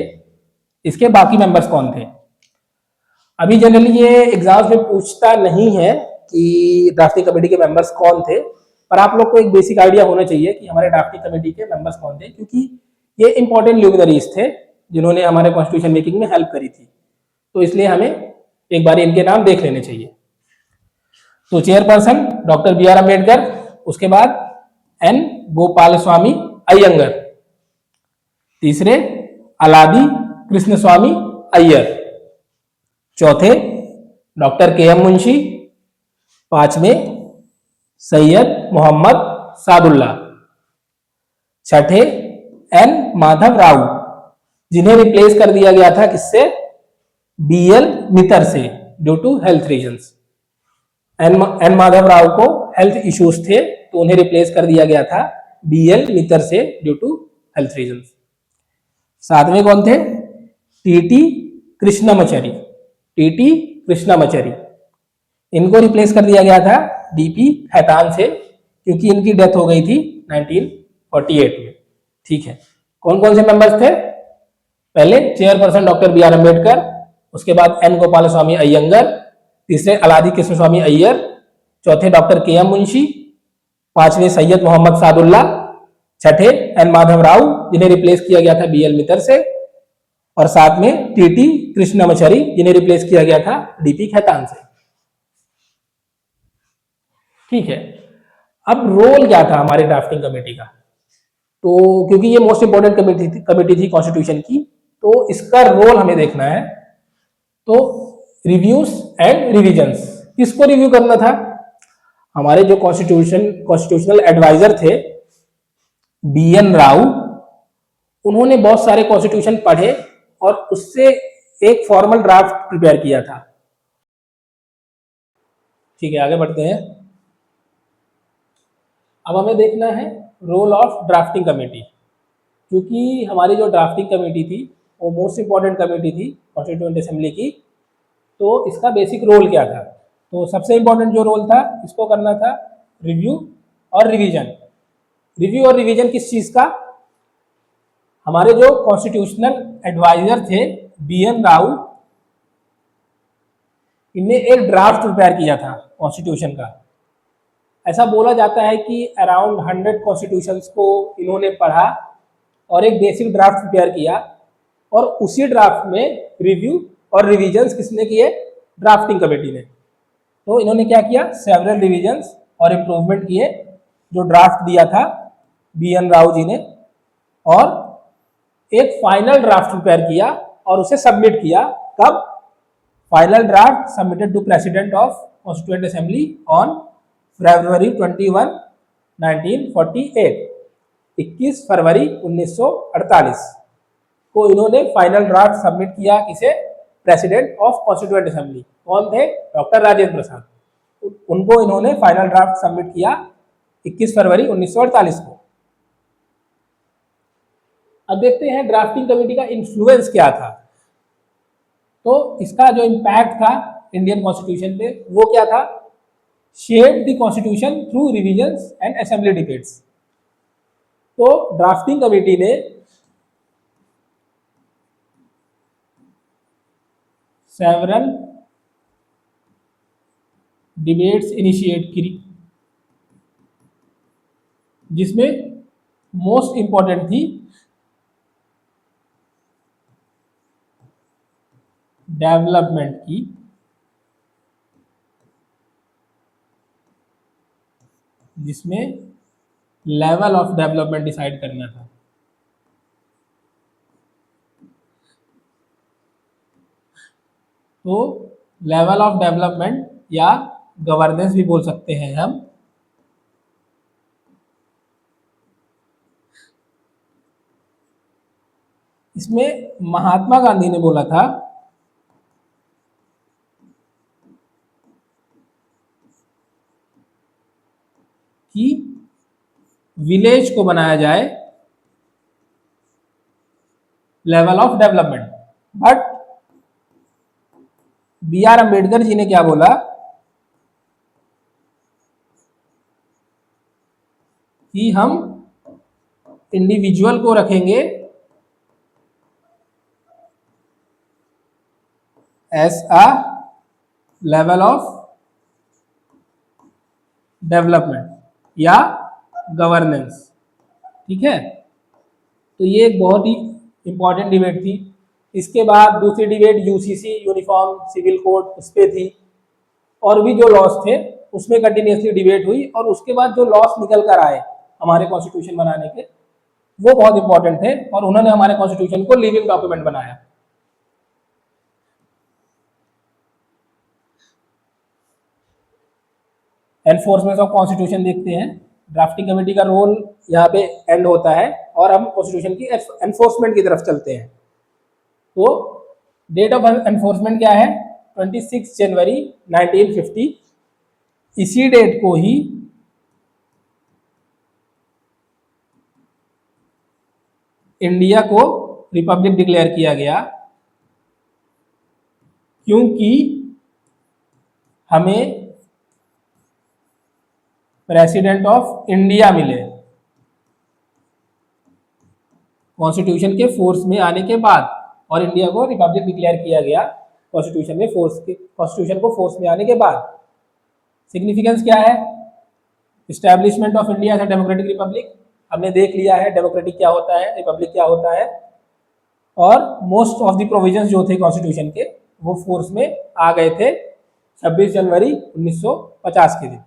इसके बाकी मेंबर्स कौन थे। अभी जनरली ये एग्जाम्स में पूछता नहीं है कि ड्राफ्टिंग कमेटी के मेंबर्स कौन थे, पर आप लोग को एक बेसिक आइडिया होना चाहिए कि हमारे ड्राफ्टिंग कमेटी के मेंबर्स कौन थे, क्योंकि ये इंपॉर्टेंट ल्यूमिनरीज थे जिन्होंने हमारे कॉन्स्टिट्यूशन मेकिंग में हेल्प करी थी, तो इसलिए हमें एक बार इनके नाम देख लेने चाहिए। तो chairperson doctor B R Ambedkar, उसके बाद एन गोपाल स्वामी अयंगर, तीसरे अलादी कृष्ण स्वामी अय्यर, चौथे डॉक्टर के एम मुंशी, पांचवें सैयद मोहम्मद सादुल्ला, छठे एन माधव राव, जिन्हें रिप्लेस कर दिया गया था किससे, बी एल मित्तर से, due to health reasons. N Madhava Rao को हेल्थ इश्यूज थे तो उन्हें रिप्लेस कर दिया गया था बी एल मित्तर से, ड्यू टू हेल्थ रीजंस। सातवें कौन थे, टीटी कृष्णमचारी, टीटी कृष्णमचारी, इनको रिप्लेस कर दिया गया था डीपी खैतान से, क्योंकि इनकी डेथ हो गई थी 1948 में। ठीक है, कौन कौन से मेंबर्स थे, पहले chairperson doctor B R Ambedkar, उसके बाद एन गोपाल स्वामी अयंगर, तीसरे अलादी कृष्ण स्वामी अय्यर, चौथे डॉक्टर के एम मुंशी, पांचवें सैयद मोहम्मद सादुल्ला, छठे एन माधव राव, जिन्हें रिप्लेस किया गया था बी एल मित्तर से, और साथ में टीटी कृष्णमचारी, जिन्हें रिप्लेस किया गया था डीपी खैतान से। ठीक है, अब रोल क्या था हमारे ड्राफ्टिंग कमेटी का, तो क्योंकि ये मोस्ट इंपोर्टेंट कमेटी थी कॉन्स्टिट्यूशन की, तो इसका रोल हमें देखना है। तो रिव्यूज एंड रिविजन्स, किसको रिव्यू करना था, हमारे जो कॉन्स्टिट्यूशनल एडवाइजर थे बी एन राव, उन्होंने बहुत सारे कॉन्स्टिट्यूशन पढ़े और उससे एक फॉर्मल ड्राफ्ट प्रिपेयर किया था। ठीक है, आगे बढ़ते हैं। अब हमें देखना है रोल ऑफ ड्राफ्टिंग कमेटी, क्योंकि हमारी जो ड्राफ्टिंग कमेटी थी वो मोस्ट इंपॉर्टेंट कमेटी थी कॉन्स्टिट्यूएंट असेंबली की, तो इसका बेसिक रोल क्या था। तो सबसे इंपॉर्टेंट जो रोल था, इसको करना था रिव्यू और रिवीजन। रिव्यू और रिवीजन किस चीज का, हमारे जो कॉन्स्टिट्यूशनल एडवाइजर थे बी एन राव, इनने एक ड्राफ्ट प्रिपेयर किया था कॉन्स्टिट्यूशन का। ऐसा बोला जाता है कि अराउंड 100 कॉन्स्टिट्यूशंस को इन्होंने पढ़ा और एक बेसिक ड्राफ्ट प्रिपेयर किया, और उसी ड्राफ्ट में रिव्यू और रिवीजन्स किसने किए, ड्राफ्टिंग कमेटी ने। तो इन्होंने क्या किया, सेवरल रिवीजन्स और इम्प्रूवमेंट किए जो ड्राफ्ट दिया था बी एन राव जी ने, और एक फाइनल ड्राफ्ट प्रिपेयर किया और उसे सबमिट किया। कब, final draft submitted to president of constituent assembly on February 21, 1948, 21 फरवरी 1948 को इन्होंने फाइनल ड्राफ्ट सबमिट किया, किसे, प्रेसिडेंट ऑफ कॉन्स्टिट्यूएंट असेंबली। कौन थे, डॉक्टर राजेंद्र प्रसाद, उनको इन्होंने फाइनल ड्राफ्ट सबमिट किया 21 फरवरी 1948 को। अब देखते हैं ड्राफ्टिंग कमेटी का इन्फ्लुएंस क्या था। तो इसका जो इम्पैक्ट था इंडियन कॉन्स्टिट्यूशन पे वो क्या था, shaped the constitution through revisions and assembly debates. तो ड्राफ्टिंग कमेटी ने सेवरल डिबेट्स इनिशिएट की, जिसमें मोस्ट इंपॉर्टेंट थी डेवलपमेंट की, जिसमें लेवल ऑफ डेवलपमेंट डिसाइड करना था। तो लेवल ऑफ डेवलपमेंट या गवर्नेंस भी बोल सकते हैं हम, इसमें महात्मा गांधी ने बोला था कि विलेज को बनाया जाए level of development, but B R Ambedkar ji ने क्या बोला कि हम इंडिविजुअल को रखेंगे as a level of development. या गवर्नेंस। ठीक है, तो ये एक बहुत ही इंपॉर्टेंट डिबेट थी। इसके बाद दूसरी debate UCC uniform civil code उस पर थी, और भी जो लॉस थे उसमें कंटिन्यूसली डिबेट हुई, और उसके बाद जो लॉस निकल कर आए हमारे कॉन्स्टिट्यूशन बनाने के वो बहुत इंपॉर्टेंट थे, और उन्होंने हमारे कॉन्स्टिट्यूशन को लिविंग डॉक्यूमेंट बनाया। एनफोर्समेंट ऑफ कॉन्स्टिट्यूशन देखते हैं। ड्राफ्टिंग कमेटी का रोल यहाँ पे एंड होता है, और हम कॉन्स्टिट्यूशन की एनफोर्समेंट की तरफ चलते हैं। तो डेट ऑफ एनफोर्समेंट क्या है? 26 जनवरी 1950। इसी डेट को ही इंडिया को रिपब्लिक डिक्लेयर किया गया, क्योंकि हमें प्रेसिडेंट ऑफ इंडिया मिले कॉन्स्टिट्यूशन के फोर्स में आने के बाद, और इंडिया को रिपब्लिक डिक्लेयर किया गया कॉन्स्टिट्यूशन को फोर्स में आने के बाद। सिग्निफिकेंस क्या है? Establishment of India as a democratic republic, हमने देख लिया है डेमोक्रेटिक क्या होता है, रिपब्लिक क्या होता है, और मोस्ट ऑफ द प्रोविजंस जो थे कॉन्स्टिट्यूशन के वो फोर्स में आ गए थे 26 जनवरी 1950 के दिन।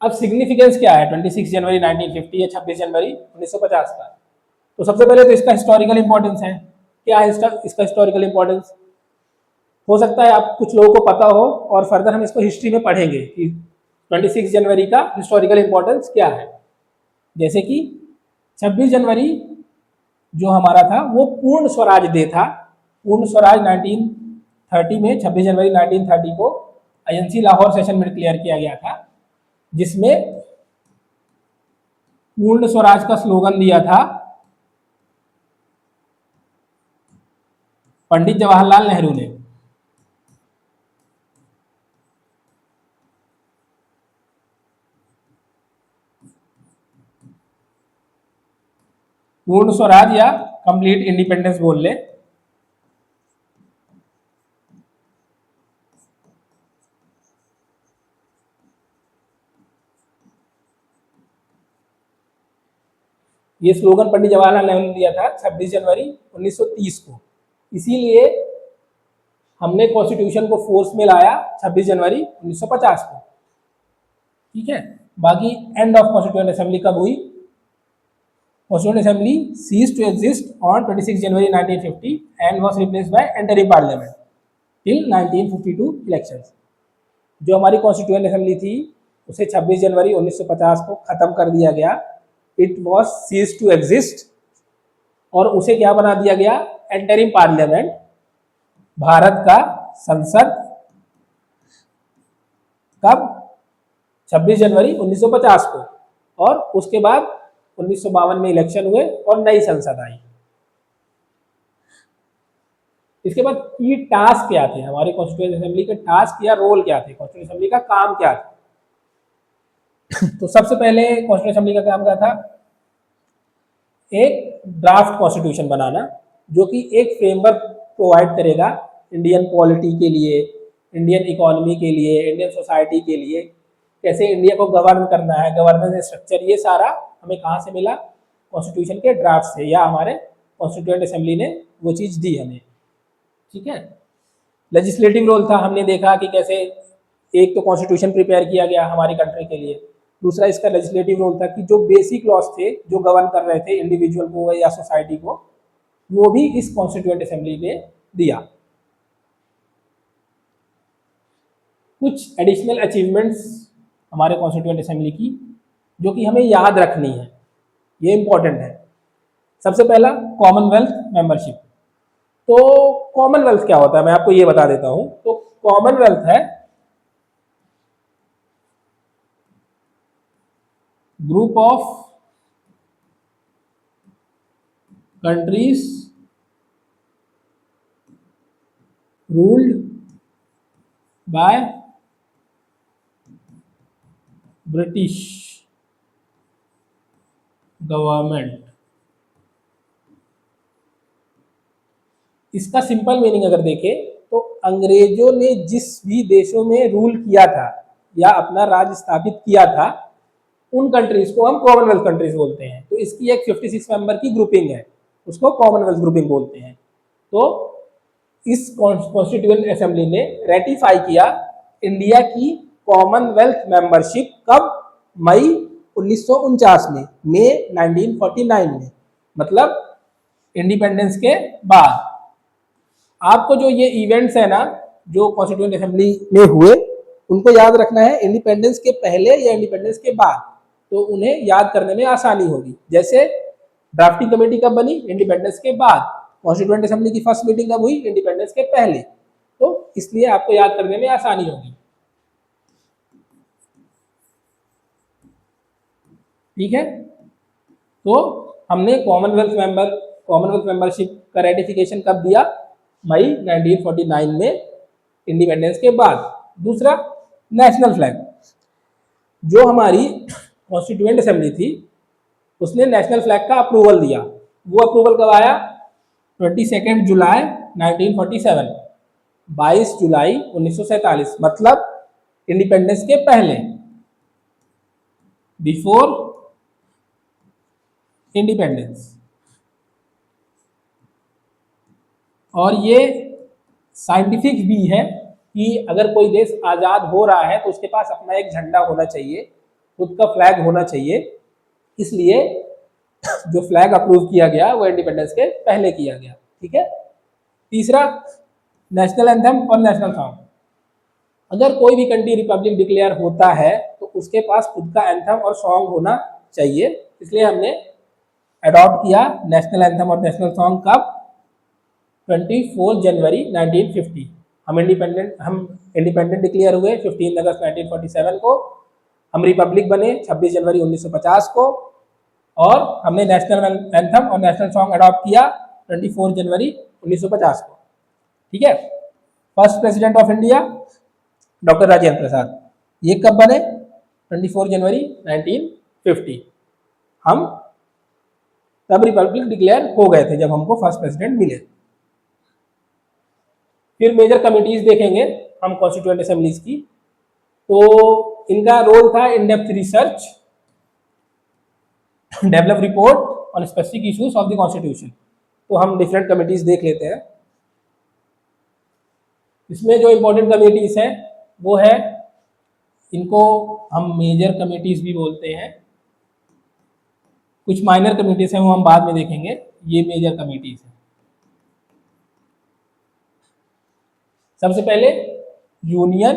अब सिग्निफिकेंस क्या है 26 जनवरी 1950 या 26 जनवरी 1950 का? तो सबसे पहले तो इसका हिस्टोरिकल इंपॉर्टेंस है। क्या है इसका हिस्टोरिकल इंपॉर्टेंस? हो सकता है आप कुछ लोगों को पता हो, और फर्दर हम इसको हिस्ट्री में पढ़ेंगे कि 26 जनवरी का हिस्टोरिकल इंपॉर्टेंस क्या है। जैसे कि 26 जनवरी जो हमारा था वो पूर्ण स्वराज डे था। पूर्ण स्वराज 1930 में 26 जनवरी 1930 को आईएनसी लाहौर सेशन में डिक्लेयर किया गया था, जिसमें पूर्ण स्वराज का स्लोगन दिया था पंडित जवाहरलाल नेहरू ने। पूर्ण स्वराज या कंप्लीट इंडिपेंडेंस बोल ले। ये स्लोगन पंडित जवाहरलाल नेहरू ने दिया था 26 जनवरी 1930 को। इसीलिए हमने कॉन्स्टिट्यूशन को फोर्स में लाया 26 जनवरी 1950 को। ठीक है, बाकी एंड ऑफ कॉन्स्टिट्यूएंट असेंबली कब हुई? Constituent assembly ceased to exist on 26 January 1950 and was replaced by interim parliament till 1952 elections। जो हमारी कॉन्स्टिट्यूएंट असेंबली थी उसे 26 जनवरी 1950 को खत्म कर दिया गया। It was cease to exist, और उसे क्या बना दिया गया? एंटरिम पार्लियामेंट, भारत का संसद। कब? 26 जनवरी 1950 को, और उसके बाद 1952 में इलेक्शन हुए और नई संसद आई। इसके बाद की टास्क क्या थे हमारे कॉन्स्टिट्यूएंट असेंबली के? टास्क या रोल क्या थे? कॉन्स्टिट्यूएंट असेंबली का काम क्या था? तो सबसे पहले कॉन्स्टिट्यूएंट असेंबली का काम क्या था? एक ड्राफ्ट कॉन्स्टिट्यूशन बनाना, जो कि एक फ्रेमवर्क प्रोवाइड करेगा इंडियन पॉलिटी के लिए, इंडियन इकोनॉमी के लिए, इंडियन सोसाइटी के लिए, कैसे इंडिया को गवर्न करना है, गवर्नेंस स्ट्रक्चर। ये सारा हमें कहाँ से मिला? कॉन्स्टिट्यूशन के ड्राफ्ट से, या हमारे कॉन्स्टिट्यूएंट असेंबली ने वो चीज़ दी हमें। ठीक है, लेजिस्लेटिव रोल था। हमने देखा कि कैसे एक तो कॉन्स्टिट्यूशन प्रिपेयर किया गया हमारी कंट्री के लिए, दूसरा इसका लेजिस्लेटिव रोल था कि जो बेसिक लॉज थे जो गवर्न कर रहे थे इंडिविजुअल को या सोसाइटी को, वो भी इस कॉन्स्टिट्यूएंट असेंबली ने दिया। कुछ एडिशनल अचीवमेंट्स हमारे कॉन्स्टिट्यूएंट असेंबली की जो कि हमें याद रखनी है, ये इंपॉर्टेंट है। सबसे पहला कॉमनवेल्थ मेंबरशिप। तो कॉमनवेल्थ क्या होता है मैं आपको ये बता देता हूं। तो कॉमनवेल्थ है group of countries ruled by British government. इसका सिंपल मीनिंग अगर देखें तो अंग्रेजों ने जिस भी देशों में रूल किया था या अपना राज्य स्थापित किया था, उन कंट्रीज को हम कॉमनवेल्थ कंट्रीज बोलते हैं। तो इसकी एक 56 मेंबर की ग्रुपिंग है, उसको कॉमनवेल्थ ग्रुपिंग बोलते हैं। तो इस कॉन्स्टिट्यूएंट असेंबली ने रेटिफाई किया इंडिया की कॉमनवेल्थ मेंबरशिप कब? मई 1949 में, मई 1949 में, मतलब इंडिपेंडेंस के बाद। आपको जो ये इवेंट्स है ना जो कॉन्स्टिट्यूएंट असेंबली में हुए, उनको याद रखना है इंडिपेंडेंस के पहले या इंडिपेंडेंस के बाद, तो उन्हें याद करने में आसानी होगी। जैसे ड्राफ्टिंग कमेटी कब बनी? इंडिपेंडेंस के बाद। कॉन्स्टिट्यूएंट असेंबली की फर्स्ट मीटिंग कब हुई? इंडिपेंडेंस के पहले। तो इसलिए आपको याद करने में आसानी होगी। ठीक है, तो हमने कॉमनवेल्थ मेंबरशिप का रेटिफिकेशन कब दिया? मई 1949 में, इंडिपेंडेंस के बाद। दूसरा, नेशनल फ्लैग। जो हमारी कॉन्स्टिट्यूएंट असेंबली थी उसने नेशनल फ्लैग का अप्रूवल दिया। वो अप्रूवल कब आया? 22 जुलाई 1947, 22 जुलाई 1947, मतलब इंडिपेंडेंस के पहले, बिफोर इंडिपेंडेंस। और ये साइंटिफिक भी है कि अगर कोई देश आज़ाद हो रहा है तो उसके पास अपना एक झंडा होना चाहिए, खुद का फ्लैग होना चाहिए। इसलिए जो फ्लैग अप्रूव किया गया वो इंडिपेंडेंस के पहले किया गया। ठीक है। तीसरा, नेशनल एंथम और नेशनल सॉन्ग। अगर कोई भी कंट्री रिपब्लिक डिक्लेयर होता है तो उसके पास खुद का एंथम और सॉन्ग होना चाहिए। इसलिए हमने अडॉप्ट किया नेशनल एंथम और नेशनल सॉन्ग कब? 24 जनवरी 1950। हम इंडिपेंडेंट डिक्लेयर हुए 15 अगस्त 1947 को। हम रिपब्लिक बने 26 जनवरी 1950 को। और हमने नेशनल एंथम और नेशनल सॉन्ग अडॉप्ट किया 24 जनवरी 1950 को। ठीक है। First president of India doctor Rajendra Prasad, ये कब बने? 24 जनवरी 1950। हम तब रिपब्लिक डिक्लेयर हो गए थे जब हमको फर्स्ट प्रेसिडेंट मिले। फिर मेजर कमिटीज देखेंगे हम कॉन्स्टिट्यूएंट असेंबलीज की। तो इनका रोल था in depth research, develop report on specific issues of the constitution. तो हम डिफरेंट कमिटीज देख लेते हैं। इसमें जो इंपॉर्टेंट कमिटीज हैं वो है, इनको हम मेजर कमिटीज भी बोलते हैं। कुछ माइनर कमिटीज हैं वो हम बाद में देखेंगे। ये मेजर कमिटीज हैं। सबसे पहले यूनियन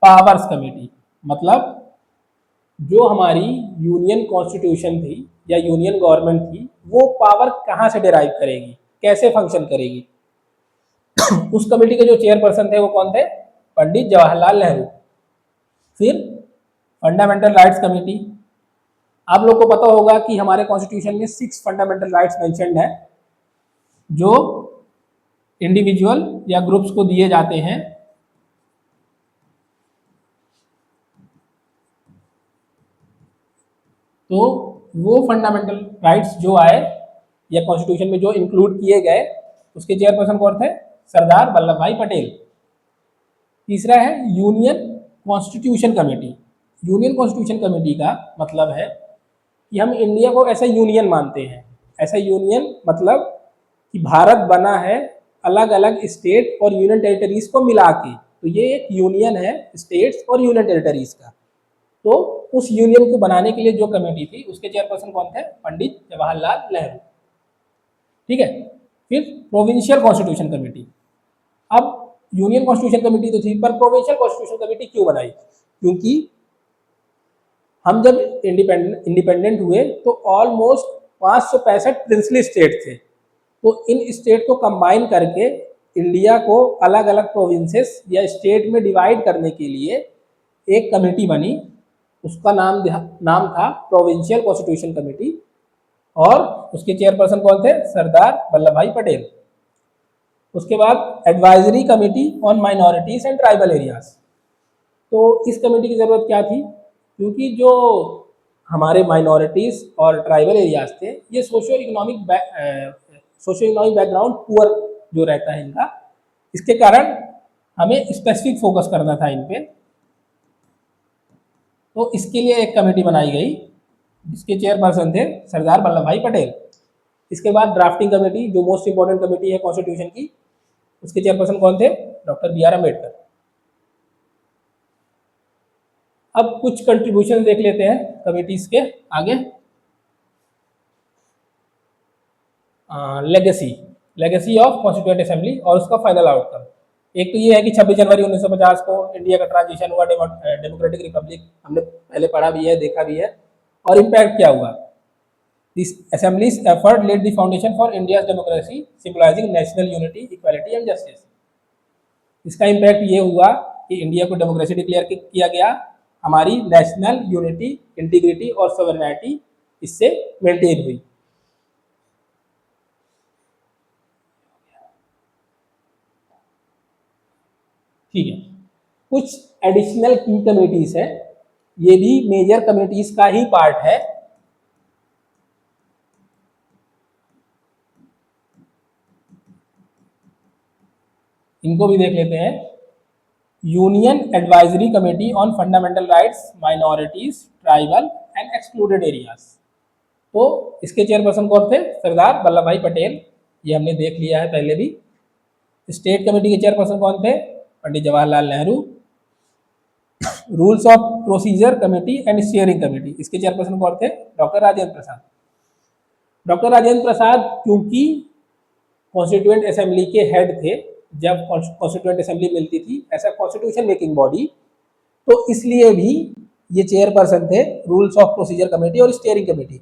पावर्स कमेटी, मतलब जो हमारी यूनियन कॉन्स्टिट्यूशन थी या यूनियन गवर्नमेंट थी वो पावर कहाँ से डिराइव करेगी, कैसे फंक्शन करेगी। उस कमेटी के जो चेयरपर्सन थे वो कौन थे? पंडित जवाहरलाल नेहरू। फिर फंडामेंटल राइट्स कमेटी। आप लोग को पता होगा कि हमारे कॉन्स्टिट्यूशन में 6 फंडामेंटल राइट्स मेंशन्ड है जो इंडिविजुअल या ग्रुप्स को दिए जाते हैं। तो वो फंडामेंटल राइट्स जो आए या कॉन्स्टिट्यूशन में जो इंक्लूड किए गए, उसके चेयरपर्सन कौन थे? सरदार वल्लभ भाई पटेल। तीसरा है union constitution committee. Union constitution committee का मतलब है कि हम इंडिया को ऐसा यूनियन मानते हैं। ऐसा यूनियन मतलब कि भारत बना है अलग अलग स्टेट और यूनियन टेरिटरीज को मिला के, तो ये एक यूनियन है स्टेट्स और यूनियन टेरिटरीज का। तो उस यूनियन को बनाने के लिए जो कमेटी थी उसके चेयरपर्सन कौन थे? पंडित जवाहरलाल नेहरू। ठीक है। फिर प्रोविंशियल कॉन्स्टिट्यूशन कमेटी। अब यूनियन कॉन्स्टिट्यूशन कमेटी तो थी, पर प्रोविंशियल कॉन्स्टिट्यूशन कमेटी क्यों बनाई? क्योंकि हम जब इंडिपेंडेंट हुए तो ऑलमोस्ट 565 प्रिंसली स्टेट थे। तो इन स्टेट को कंबाइन करके इंडिया को अलग अलग प्रोविंसेस या स्टेट में डिवाइड करने के लिए एक कमेटी बनी। उसका नाम था प्रोविंशियल कॉन्स्टिट्यूशन कमेटी। और उसके चेयरपर्सन कौन थे? सरदार वल्लभ भाई पटेल। उसके बाद advisory committee on minorities and tribal areas. तो इस कमेटी की ज़रूरत क्या थी? क्योंकि जो हमारे माइनॉरिटीज़ और ट्राइबल एरियाज थे ये सोशो इकोनॉमिक बैकग्राउंड पुअर जो रहता है इनका, इसके कारण हमें स्पेसिफिक फोकस करना था इन पे। तो इसके लिए एक कमेटी बनाई गई जिसके चेयरपर्सन थे सरदार वल्लभ भाई पटेल। इसके बाद ड्राफ्टिंग कमेटी, जो मोस्ट इंपॉर्टेंट कमेटी है कॉन्स्टिट्यूशन की, उसके चेयरपर्सन कौन थे? Doctor B R Ambedkar. अब कुछ कंट्रीब्यूशन देख लेते हैं कमेटीज के आगे। लेगेसी ऑफ कॉन्स्टिट्यूएंट असेंबली और उसका फाइनल आउटकम। एक तो ये है कि 26 जनवरी 1950 को इंडिया का ट्रांजिशन हुआ डेमोक्रेटिक रिपब्लिक, हमने पहले पढ़ा भी है, देखा भी है। और इम्पैक्ट क्या हुआ? This assembly's effort led the foundation for India's democracy symbolizing national unity, equality and justice. इसका इम्पैक्ट ये हुआ कि इंडिया को डेमोक्रेसी डिक्लेयर किया गया, हमारी नेशनल यूनिटी, इंटीग्रिटी और सॉवरेनिटी इससे मेंटेन हुई। ठीक है, कुछ एडिशनल की कमेटीज है, ये भी मेजर कमेटीज का ही पार्ट है। इनको भी देख लेते हैं। Union advisory committee on fundamental rights, minorities, tribal and excluded areas. तो इसके चेयरपर्सन कौन थे? सरदार वल्लभ भाई पटेल। ये हमने देख लिया है पहले भी। स्टेट कमेटी के चेयरपर्सन कौन थे? Pandit Jawaharlal Nehru. Rules of procedure committee and steering committee, इसके चेयरपर्सन कौन थे? डॉक्टर राजेंद्र प्रसाद। डॉक्टर राजेंद्र प्रसाद क्योंकि कॉन्स्टिट्यूएंट असेंबली के हेड थे जब कॉन्स्टिट्यूएंट असेंबली मिलती थी ऐसा कॉन्स्टिट्यूशन मेकिंग बॉडी, तो इसलिए भी ये चेयरपर्सन थे रूल्स ऑफ प्रोसीजर कमेटी और स्टीयरिंग कमेटी,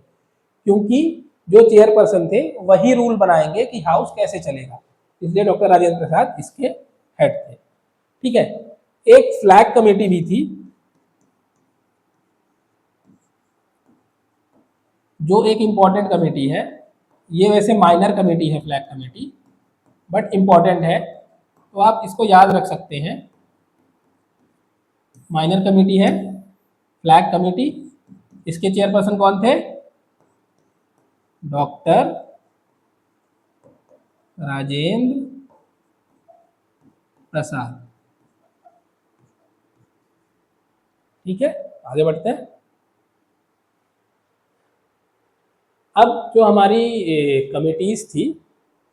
क्योंकि जो चेयरपर्सन थे वही रूल बनाएंगे कि हाउस कैसे चलेगा, इसलिए डॉक्टर राजेंद्र प्रसाद इसके हेड थे। ठीक है, एक फ्लैग कमेटी भी थी जो एक इंपॉर्टेंट कमेटी है। ये वैसे माइनर कमेटी है फ्लैग कमेटी, बट इंपॉर्टेंट है, तो आप इसको याद रख सकते हैं। माइनर कमेटी है फ्लैग कमेटी, इसके चेयरपर्सन कौन थे? डॉक्टर राजेंद्र प्रसाद। ठीक है, आगे बढ़ते हैं। अब जो हमारी कमिटीज थी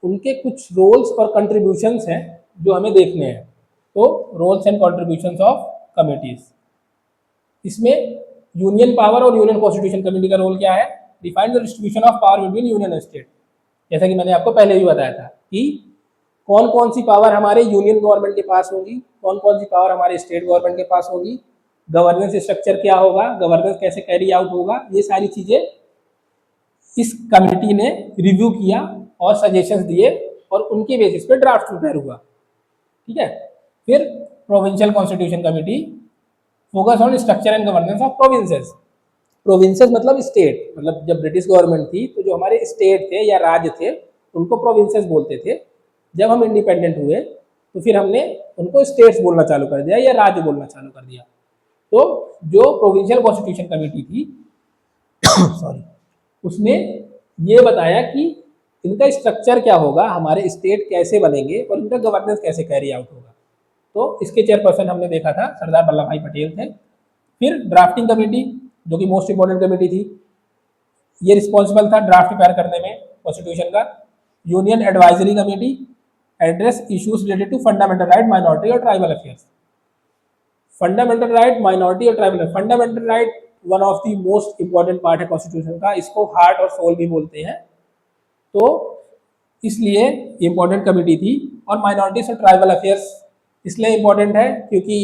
उनके कुछ रोल्स और कंट्रीब्यूशंस हैं जो हमें देखने हैं। तो roles and contributions of committees, इसमें यूनियन पावर और यूनियन कॉन्स्टिट्यूशन कमेटी का रोल क्या है? Define the distribution of power between union and state. जैसा कि मैंने आपको पहले भी बताया था कि कौन कौन सी पावर हमारे यूनियन गवर्नमेंट के पास होगी, कौन कौन सी पावर हमारे स्टेट गवर्नमेंट के पास होगी, गवर्नेंस स्ट्रक्चर क्या होगा, गवर्नेंस कैसे कैरी आउट होगा, ये सारी चीजें इस कमेटी ने रिव्यू किया और सजेशंस दिए और उनके बेसिस पे ड्राफ्ट प्रिपेयर हुआ। ठीक है, फिर provincial constitution committee focus on structure and governance of provinces. Provinces मतलब स्टेट, मतलब जब ब्रिटिश गवर्नमेंट थी तो जो हमारे स्टेट थे या राज्य थे उनको प्रोविंसेस बोलते थे। जब हम इंडिपेंडेंट हुए तो फिर हमने उनको स्टेट्स बोलना चालू कर दिया या राज्य बोलना चालू कर दिया। तो जो प्रोविंशियल कॉन्स्टिट्यूशन कमेटी थी सॉरी, उसने ये बताया कि इनका स्ट्रक्चर क्या होगा, हमारे स्टेट कैसे बनेंगे और इनका गवर्नेंस कैसे कैरी आउट होगा। तो इसके चेयरपर्सन हमने देखा था सरदार वल्लभ भाई पटेल थे। फिर ड्राफ्टिंग कमेटी जो कि मोस्ट इंपॉर्टेंट कमेटी थी, ये रिस्पॉन्सिबल था ड्राफ्ट प्रिपेयर करने में कॉन्स्टिट्यूशन का। Union advisory committee address issues related to fundamental right, minority और tribal affairs. Fundamental right, minority और tribal, fundamental right one of the most important part है constitution का, इसको हार्ट और सोल भी बोलते हैं, तो इसलिए इंपॉर्टेंट कमेटी थी। और माइनॉरिटीज और ट्राइबल अफेयर्स इसलिए इंपॉर्टेंट है क्योंकि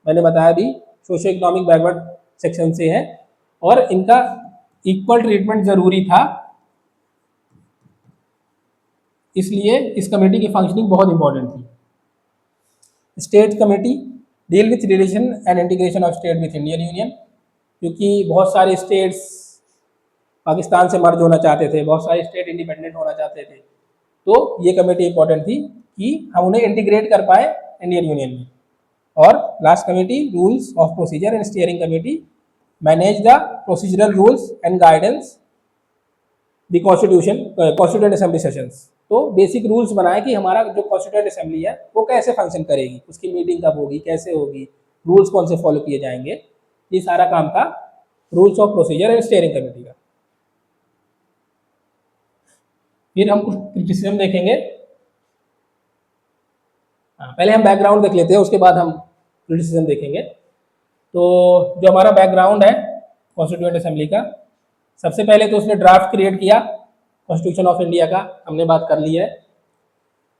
मैंने बताया भी सोशो इकोनॉमिक बैकवर्ड सेक्शन से है और इनका इक्वल ट्रीटमेंट जरूरी था, इसलिए इस कमेटी की फंक्शनिंग बहुत इंपॉर्टेंट थी। State committee deal with relation and integration of state with Indian union, क्योंकि बहुत सारे स्टेट्स पाकिस्तान से मर्ज होना चाहते थे, बहुत सारे स्टेट इंडिपेंडेंट होना चाहते थे, तो ये कमेटी इंपॉर्टेंट थी कि हम उन्हें इंटीग्रेट कर पाए इंडियन यूनियन में। और last committee rules of procedure and steering committee manage the procedural rules and guidance the constituent assembly sessions. तो बेसिक रूल्स बनाए कि हमारा जो कॉन्स्टिट्यूएंट असेंबली है वो कैसे फंक्शन करेगी, उसकी मीटिंग कब होगी, कैसे होगी, रूल्स कौन से फॉलो किए जाएंगे, ये सारा काम था rules of procedure and steering committee का। फिर हम कुछ क्रिटिसिज्म देखेंगे। पहले हम बैकग्राउंड देख लेते हैं, उसके बाद हम क्रिटिसिज्म देखेंगे। तो जो हमारा बैकग्राउंड है कॉन्स्टिट्यूएंट असेंबली का, सबसे पहले तो उसने ड्राफ्ट क्रिएट किया कॉन्स्टिट्यूशन ऑफ इंडिया का, हमने बात कर ली है।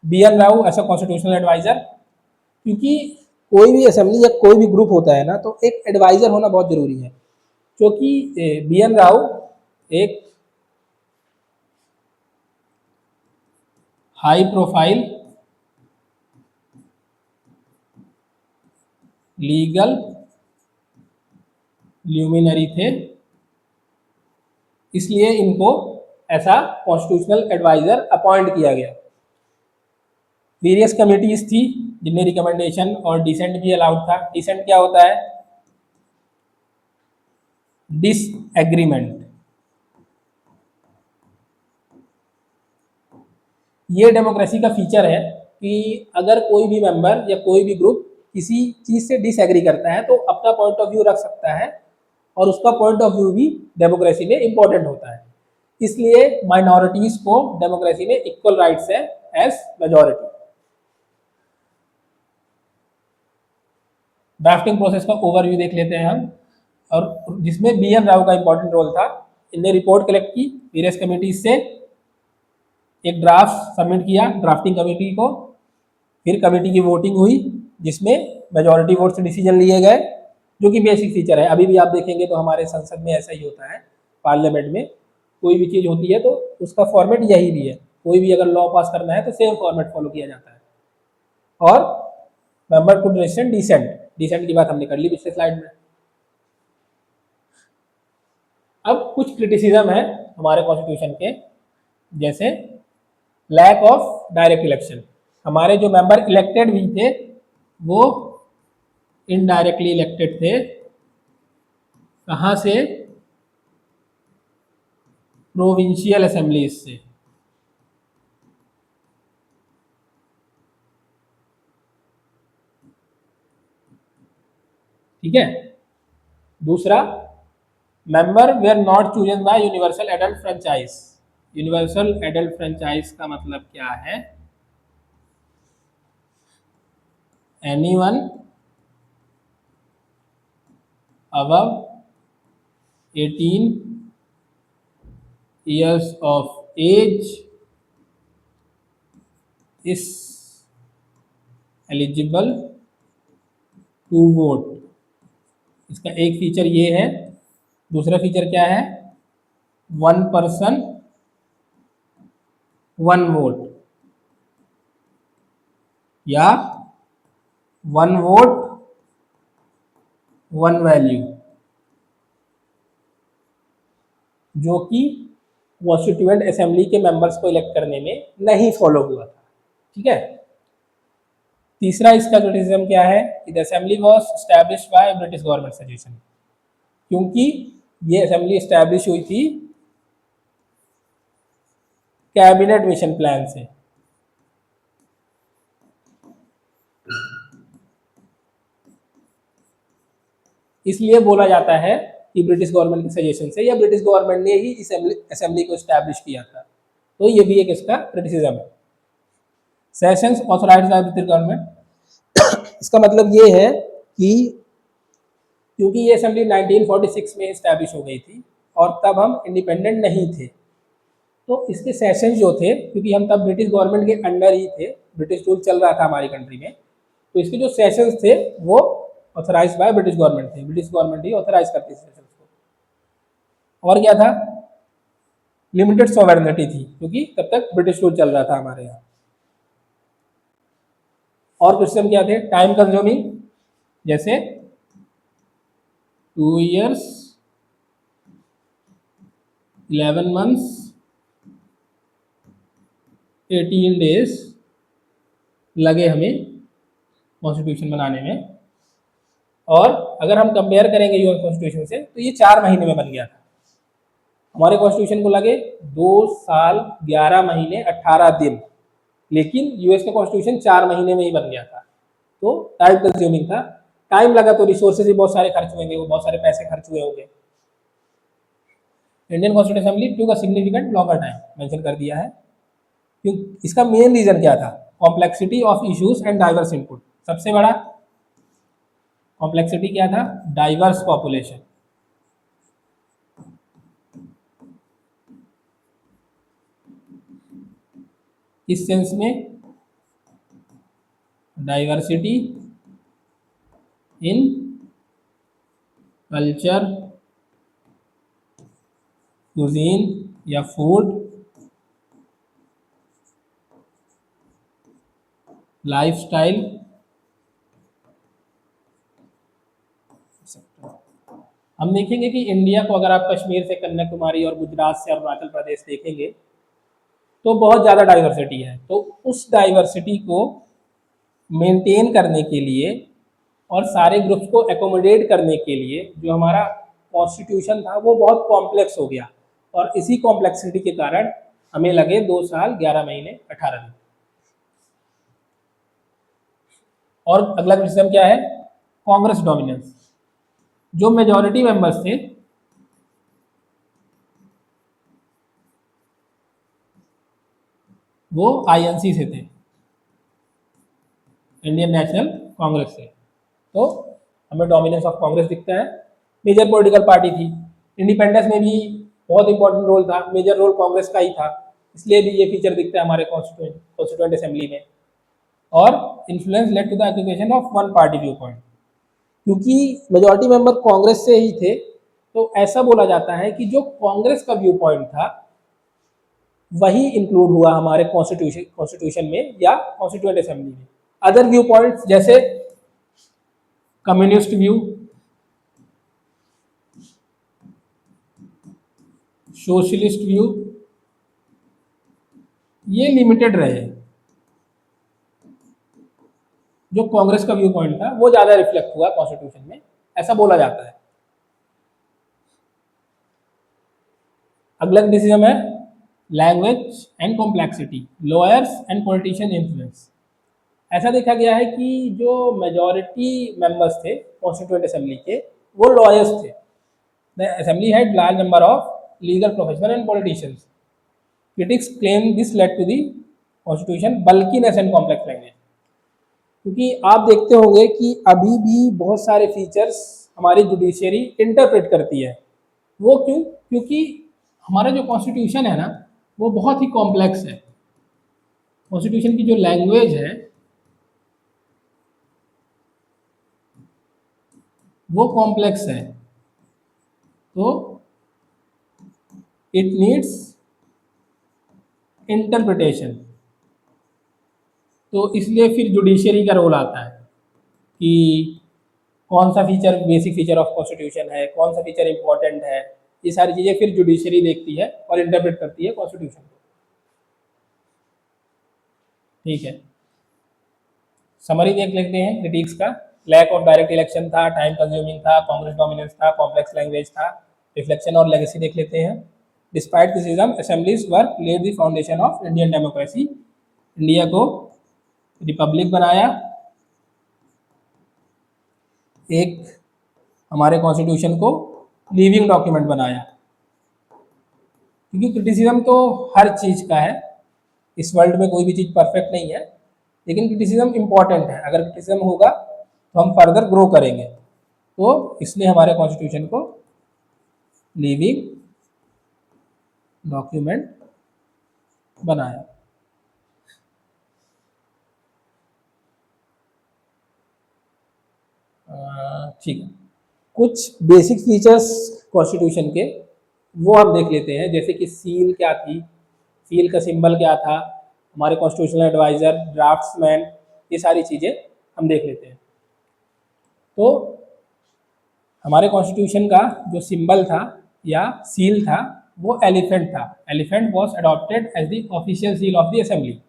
BN Rao as a constitutional advisor, क्योंकि कोई भी असेंबली या कोई भी ग्रुप होता है ना, तो एक एडवाइजर होना बहुत जरूरी है, क्योंकि BN राव एक हाई प्रोफाइल लीगल ल्यूमिनरी थे, इसलिए इनको ऐसा कॉन्स्टिट्यूशनल एडवाइजर अपॉइंट किया गया। वेरियस कमिटीज थी जिनमें रिकमेंडेशन और डिसेंट भी अलाउड था। डिसेंट क्या होता है? डिसएग्रीमेंट। ये डेमोक्रेसी का फीचर है कि अगर कोई भी मेंबर या कोई भी ग्रुप किसी चीज से डिसएग्री करता है तो अपना पॉइंट ऑफ व्यू रख सकता है, और उसका पॉइंट ऑफ व्यू भी डेमोक्रेसी में इंपॉर्टेंट होता है। इसलिए माइनॉरिटीज को डेमोक्रेसी में इक्वल राइट्स है एज मेजॉरिटी। ड्राफ्टिंग प्रोसेस का ओवरव्यू देख लेते हैं हम, और जिसमें BN राव का इंपॉर्टेंट रोल था। इनने रिपोर्ट कलेक्ट की वेरियस कमिटीज से, एक ड्राफ्ट सबमिट किया ड्राफ्टिंग कमेटी को, फिर कमेटी की वोटिंग हुई जिसमें मेजॉरिटी वोट से डिसीजन लिए गए, जो कि बेसिक फीचर है। अभी भी आप देखेंगे तो हमारे संसद में ऐसा ही होता है, पार्लियामेंट में कोई भी चीज़ होती है तो उसका फॉर्मेट यही भी है। कोई भी अगर लॉ पास करना है तो सेम फॉर्मेट फॉलो किया जाता है। और member could resistant dissent, dissent की बात हमने कर ली पिछले स्लाइड में। अब कुछ क्रिटिसिज्म है हमारे कॉन्स्टिट्यूशन के, जैसे लैक ऑफ डायरेक्ट इलेक्शन। हमारे जो मेंबर इलेक्टेड भी थे वो इनडायरेक्टली इलेक्टेड थे। कहाँ से? प्रोविंशियल असेंबलीज से। ठीक है। दूसरा, member were not chosen by universal adult franchise. Universal adult franchise का मतलब क्या है? Anyone above 18 years of age is eligible to vote। इसका एक फीचर ये है। दूसरा फीचर क्या है? 1 person 1 वोट, या 1 वोट 1 वैल्यू, जो कि कॉन्स्टिट्यूएंट असेंबली के मेंबर्स को इलेक्ट करने में नहीं फॉलो हुआ था। ठीक है। तीसरा इसका क्रिटिसिज्म क्या है? The assembly was established by British government suggestion, क्योंकि ये असेंबली एस्टैब्लिश हुई थी कैबिनेट मिशन प्लान से। इसलिए बोला जाता है कि ब्रिटिश गवर्नमेंट के सजेशन से, या ब्रिटिश गवर्नमेंट ने ही इस असेंबली को एस्टैब्लिश किया था। तो ये भी एक इसका क्रिटिसिज्म है। Sessions authorised by British government. इसका मतलब ये है कि क्योंकि ये असेंबली 1946 में एस्टैब्लिश हो गई थी और तब हम इंडिपेंडेंट नहीं थे, तो इसके सेशंस जो थे, क्योंकि हम तब ब्रिटिश गवर्नमेंट के अंडर ही थे, ब्रिटिश रूल चल रहा था हमारी कंट्री में, तो इसके जो सेशंस थे वो ऑथराइज्ड बाय ब्रिटिश गवर्नमेंट थे। ब्रिटिश गवर्नमेंट ही ऑथराइज करती थी सेशंस को। और क्या था? लिमिटेड सॉवरेनिटी थी, क्योंकि तब तक ब्रिटिश रूल चल रहा था हमारे यहाँ। और क्वेश्चन क्या थे? टाइम कंज्यूमिंग, जैसे 2 years 11 months 18 days लगे हमें कॉन्स्टिट्यूशन बनाने में। और अगर हम कंपेयर करेंगे यूएस कॉन्स्टिट्यूशन से तो ये 4 महीने में बन गया था। हमारे कॉन्स्टिट्यूशन को लगे 2 साल 11 महीने 18 दिन, लेकिन यूएस का कॉन्स्टिट्यूशन 4 महीने में ही बन गया था। तो टाइम कंज्यूमिंग था। टाइम लगा तो रिसोर्सेज भी बहुत सारे खर्च होंगे, वो बहुत सारे पैसे खर्च हुए होंगे। Indian constitution assembly to a significant longer time mention कर दिया है। क्यों? इसका मेन रीजन क्या था? Complexity of issues and diverse input. सबसे बड़ा कॉम्प्लेक्सिटी क्या था? Diverse population. किस सेंस में? डाइवर्सिटी इन कल्चर, कुजीन या फूड, लाइफस्टाइल, हम देखेंगे कि इंडिया को अगर आप कश्मीर से कन्याकुमारी और गुजरात से अरुणाचल प्रदेश देखेंगे तो बहुत ज़्यादा डाइवर्सिटी है। तो उस डाइवर्सिटी को मेंटेन करने के लिए और सारे ग्रुप्स को एकोमोडेट करने के लिए जो हमारा कॉन्स्टिट्यूशन था वो बहुत कॉम्प्लेक्स हो गया, और इसी कॉम्प्लेक्सिटी के कारण हमें लगे 2 साल 11 महीने 18 दिन। और अगला क्रिटिसिज्म क्या है? कांग्रेस डोमिनेंस। जो मेजॉरिटी मेंबर्स थे वो आईएनसी से थे, इंडियन नेशनल कांग्रेस से। तो हमें डोमिनेंस ऑफ कांग्रेस दिखता है। मेजर पॉलिटिकल पार्टी थी, इंडिपेंडेंस में भी बहुत इंपॉर्टेंट रोल था, मेजर रोल कांग्रेस का ही था, इसलिए भी ये फीचर दिखता है हमारे कॉन्स्टिट्यूएंट असेंबली में। और influence led to the activation of one party view point. क्योंकि मेजॉरिटी मेंबर कांग्रेस से ही थे तो ऐसा बोला जाता है कि जो कांग्रेस का व्यू पॉइंट था वही इंक्लूड हुआ हमारे कॉन्स्टिट्यूशन में या कॉन्स्टिट्यूएंट असेंबली में। अदर व्यू पॉइंट्स जैसे कम्युनिस्ट व्यू, सोशलिस्ट व्यू, ये लिमिटेड रहे। जो कांग्रेस का व्यू पॉइंट था वो ज्यादा रिफ्लेक्ट हुआ कॉन्स्टिट्यूशन में, ऐसा बोला जाता है। अगला डिसीजन है language and complexity, lawyers and politician influence. ऐसा देखा गया है कि जो मेजॉरिटी मेंबर्स थे कॉन्स्टिट्यूएंट असेंबली के वो लॉयर्स थे। The assembly had large number of legal professional and politicians. Critics claim this led to the constitution bulkiness and complex language. क्योंकि आप देखते होंगे कि अभी भी बहुत सारे फीचर्स हमारी जुडिशियरी इंटरप्रेट करती है। वो क्यों? क्योंकि हमारा जो कॉन्स्टिट्यूशन है ना वो बहुत ही कॉम्प्लेक्स है। कॉन्स्टिट्यूशन की जो लैंग्वेज है वो कॉम्प्लेक्स है, तो इट नीड्स इंटरप्रिटेशन। तो इसलिए फिर जुडिशियरी का रोल आता है कि कौन सा feature basic feature of constitution है, कौन सा फीचर इंपॉर्टेंट है, ये सारी चीज़ें फिर जुडिशियरी देखती है और इंटरप्रेट करती है कॉन्स्टिट्यूशन को। ठीक है, समरी देख लेते हैं क्रिटिक्स का। लैक ऑफ डायरेक्ट इलेक्शन था, टाइम कंज्यूमिंग था, कांग्रेस डोमिनेंस था, कॉम्प्लेक्स लैंग्वेज था, रिफ्लेक्शन और लेगेसी देख लेते हैं। Despite criticism, assemblies work laid the foundation of Indian democracy. India को रिपब्लिक बनाया, एक हमारे कॉन्स्टिट्यूशन को लिविंग डॉक्यूमेंट बनाया। क्योंकि क्रिटिसिज्म तो हर चीज़ का है, इस वर्ल्ड में कोई भी चीज़ परफेक्ट नहीं है, लेकिन क्रिटिसिज्म इम्पॉर्टेंट है। अगर क्रिटिसिज्म होगा तो हम फर्दर ग्रो करेंगे, तो इसलिए हमारे कॉन्स्टिट्यूशन को लिविंग डॉक्यूमेंट बनाया। ठीक है, कुछ बेसिक फीचर्स कॉन्स्टिट्यूशन के वो हम देख लेते हैं, जैसे कि सील क्या थी, सील का सिंबल क्या था, हमारे कॉन्स्टिट्यूशनल एडवाइजर, ड्राफ्ट्समैन, ये सारी चीज़ें हम देख लेते हैं। तो हमारे कॉन्स्टिट्यूशन का जो सिंबल था या सील था वो एलिफेंट था। Elephant was adopted as the official seal of the assembly.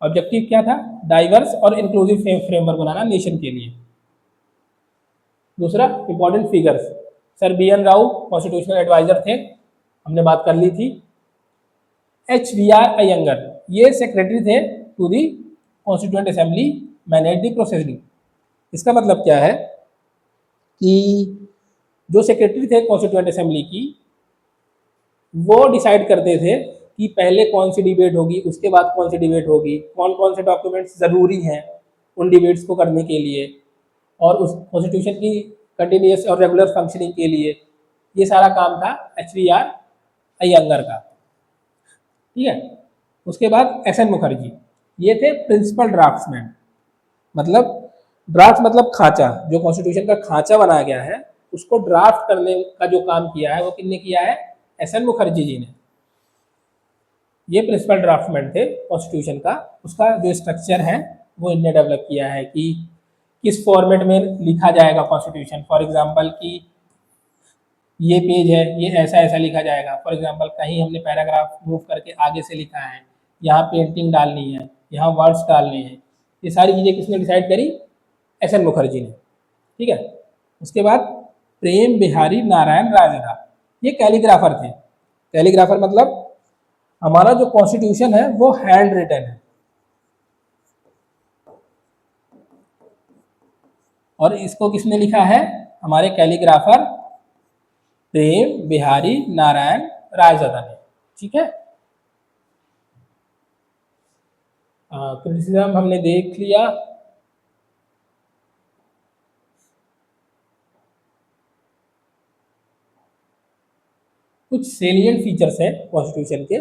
Objective क्या था? डाइवर्स और इंक्लूसिव फ्रेमवर्क बनाना नेशन के लिए। दूसरा important figures, sir B N Rau constitutional adviser थे, हमने बात कर ली थी। HVR अयंगर ये सेक्रेटरी थे to the constituent assembly, manage the proceeding. इसका मतलब क्या है कि जो सेक्रेटरी थे कॉन्स्टिट्यूएंट असेंबली की, वो डिसाइड करते थे कि पहले कौन सी डिबेट होगी, उसके बाद कौन सी डिबेट होगी, कौन कौन से डॉक्यूमेंट्स ज़रूरी हैं उन डिबेट्स को करने के लिए, और उस कॉन्स्टिट्यूशन की कंटिन्यूस और रेगुलर फंक्शनिंग के लिए। ये सारा काम था HVR अयंगर का। ठीक है। उसके बाद SN मुखर्जी, ये थे प्रिंसिपल ड्राफ्ट्समैन। मतलब ड्राफ्ट मतलब खांचा, जो कॉन्स्टिट्यूशन का खांचा बनाया गया है उसको ड्राफ्ट करने का जो काम किया है वो किसने किया है? SN मुखर्जी जी ने। ये प्रिंसिपल ड्राफ्टमैन थे कॉन्स्टिट्यूशन का। उसका जो स्ट्रक्चर है वो इनने डेवलप किया है कि किस फॉर्मेट में लिखा जाएगा कॉन्स्टिट्यूशन। फॉर एग्जांपल कि ये पेज है, ये ऐसा ऐसा लिखा जाएगा। फॉर एग्जांपल कहीं हमने पैराग्राफ मूव करके आगे से लिखा है, यहाँ पेंटिंग डालनी है, यहाँ वर्ड्स डालने हैं, ये सारी चीज़ें किसने डिसाइड करी? SN मुखर्जी ने। ठीक है। उसके बाद प्रेम बिहारी नारायण राजदा, ये कैलीग्राफर थे। कैलीग्राफर मतलब हमारा जो कॉन्स्टिट्यूशन है वो हैंड रिटन है, और इसको किसने लिखा है? हमारे कैलीग्राफर प्रेम बिहारी नारायण रायजादा ने। ठीक है। क्रिटिसिज्म हमने देख लिया। कुछ सेलिएंट फीचर्स हैं कॉन्स्टिट्यूशन के,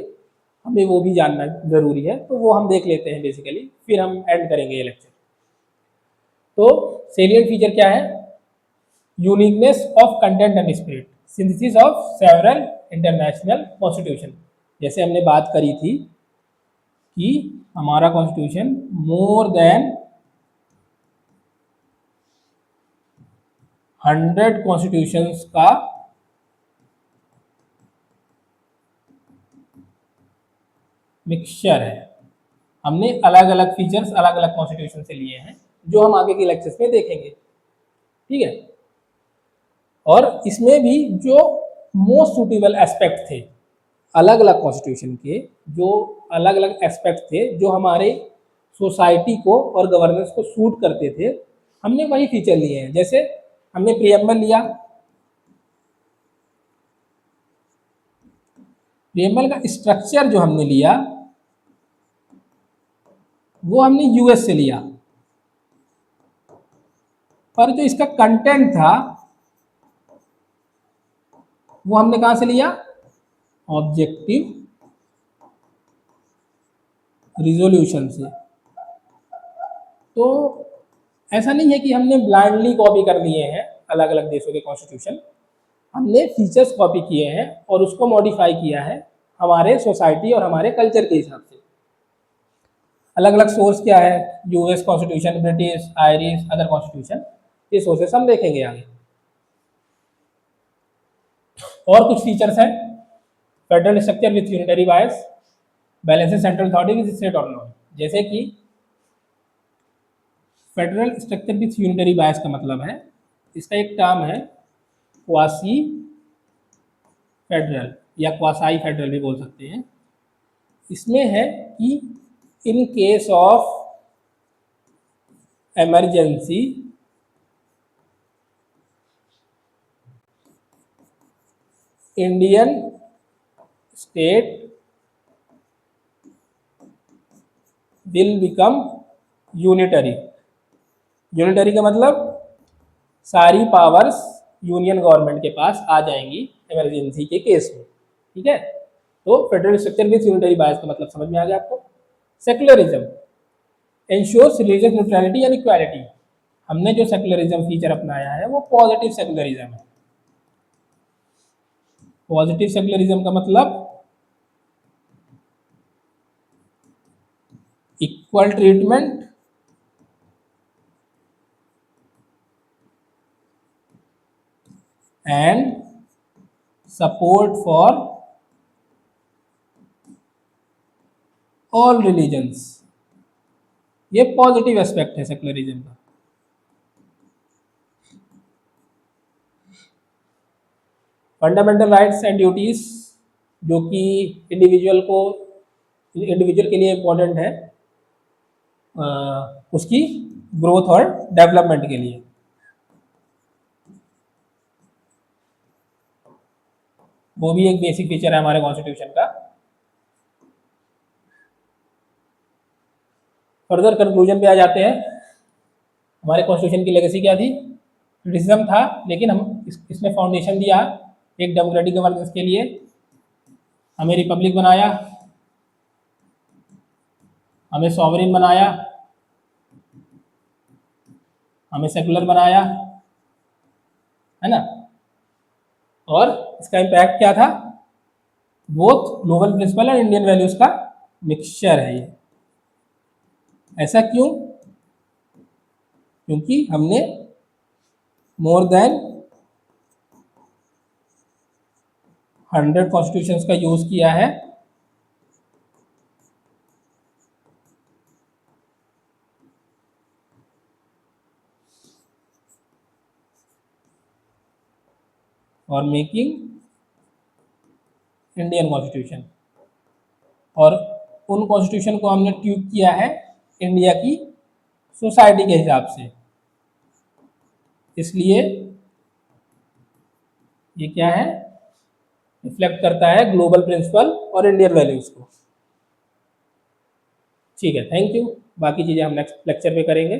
हमें वो भी जानना जरूरी है, तो वो हम देख लेते हैं बेसिकली, फिर हम एंड करेंगे ये लेक्चर। तो सेलिएंट फीचर क्या है? Uniqueness of content and spirit, synthesis of several international constitution. जैसे हमने बात करी थी कि हमारा कॉन्स्टिट्यूशन मोर देन 100 कॉन्स्टिट्यूशंस का मिक्सचर है। हमने अलग अलग फीचर्स अलग अलग कॉन्स्टिट्यूशन से लिए हैं, जो हम आगे के लेक्चर्स में देखेंगे। ठीक है। और इसमें भी जो मोस्ट सुटेबल एस्पेक्ट थे अलग अलग कॉन्स्टिट्यूशन के, जो अलग अलग एस्पेक्ट थे जो हमारे सोसाइटी को और गवर्नेंस को सूट करते थे, हमने वही फीचर लिए हैं। जैसे हमने प्रियम्बल लिया, प्रियम्बल का स्ट्रक्चर जो हमने लिया वो हमने US से लिया, पर जो इसका कंटेंट था वो हमने कहां से लिया? ऑब्जेक्टिव रिजोल्यूशन से। तो ऐसा नहीं है कि हमने ब्लाइंडली कॉपी कर लिए हैं अलग अलग देशों के कॉन्स्टिट्यूशन, हमने फीचर्स कॉपी किए हैं और उसको मॉडिफाई किया है हमारे सोसाइटी और हमारे कल्चर के हिसाब से। अलग अलग सोर्स क्या है? US constitution, British, Irish, other constitution, ये सोर्सेस हम देखेंगे आगे। और कुछ फीचर्स हैं। Federal structure with unitary bias, balance central authority with state autonomy. जैसे कि federal structure with unitary bias का मतलब है, इसका एक टर्म है क्वासी फेडरल या क्वासाई फेडरल भी बोल सकते हैं। इसमें है कि in case of emergency Indian state will become unitary। Unitary का मतलब सारी पावर्स यूनियन गवर्नमेंट के पास आ जाएंगी इमरजेंसी के केस में। ठीक है। तो federal structure with unitary bias का मतलब समझ में आ गया आपको। Secularism ensures religious neutrality and equality. हमने जो सेक्युलरिज्म फीचर अपनाया है वो पॉजिटिव सेक्युलरिज्म है। पॉजिटिव सेक्युलरिज्म का मतलब equal treatment and support for all religions. ये पॉजिटिव एस्पेक्ट है सेक्युलरिज्म का। फंडामेंटल राइट्स एंड ड्यूटीज, जो कि इंडिविजुअल के लिए इम्पोर्टेंट है, उसकी ग्रोथ और डेवलपमेंट के लिए। वो भी एक बेसिक फीचर है हमारे कॉन्स्टिट्यूशन का। फर्दर कंक्लूजन पे आ जाते हैं। हमारे कॉन्स्टिट्यूशन की लेगेसी क्या थी? क्रिटिसिज्म था, लेकिन हम इसमें फाउंडेशन दिया एक डेमोक्रेटिक गवर्नेंस के लिए। हमें रिपब्लिक बनाया, हमें सॉवरेन बनाया, हमें सेकुलर बनाया, है ना। और इसका इम्पैक्ट क्या था? बोथ ग्लोबल प्रिंसिपल और इंडियन वैल्यूज का मिक्सचर है ये। ऐसा क्यों? क्योंकि हमने मोर देन 100 कॉन्स्टिट्यूशंस का यूज किया है और मेकिंग इंडियन कॉन्स्टिट्यूशन, और उन कॉन्स्टिट्यूशन को हमने ट्यूब किया है इंडिया की सोसाइटी के हिसाब से। इसलिए ये क्या है? रिफ्लेक्ट करता है ग्लोबल प्रिंसिपल और इंडियन वैल्यूज को। ठीक है, थैंक यू। बाकी चीज़ें हम नेक्स्ट लेक्चर पे करेंगे।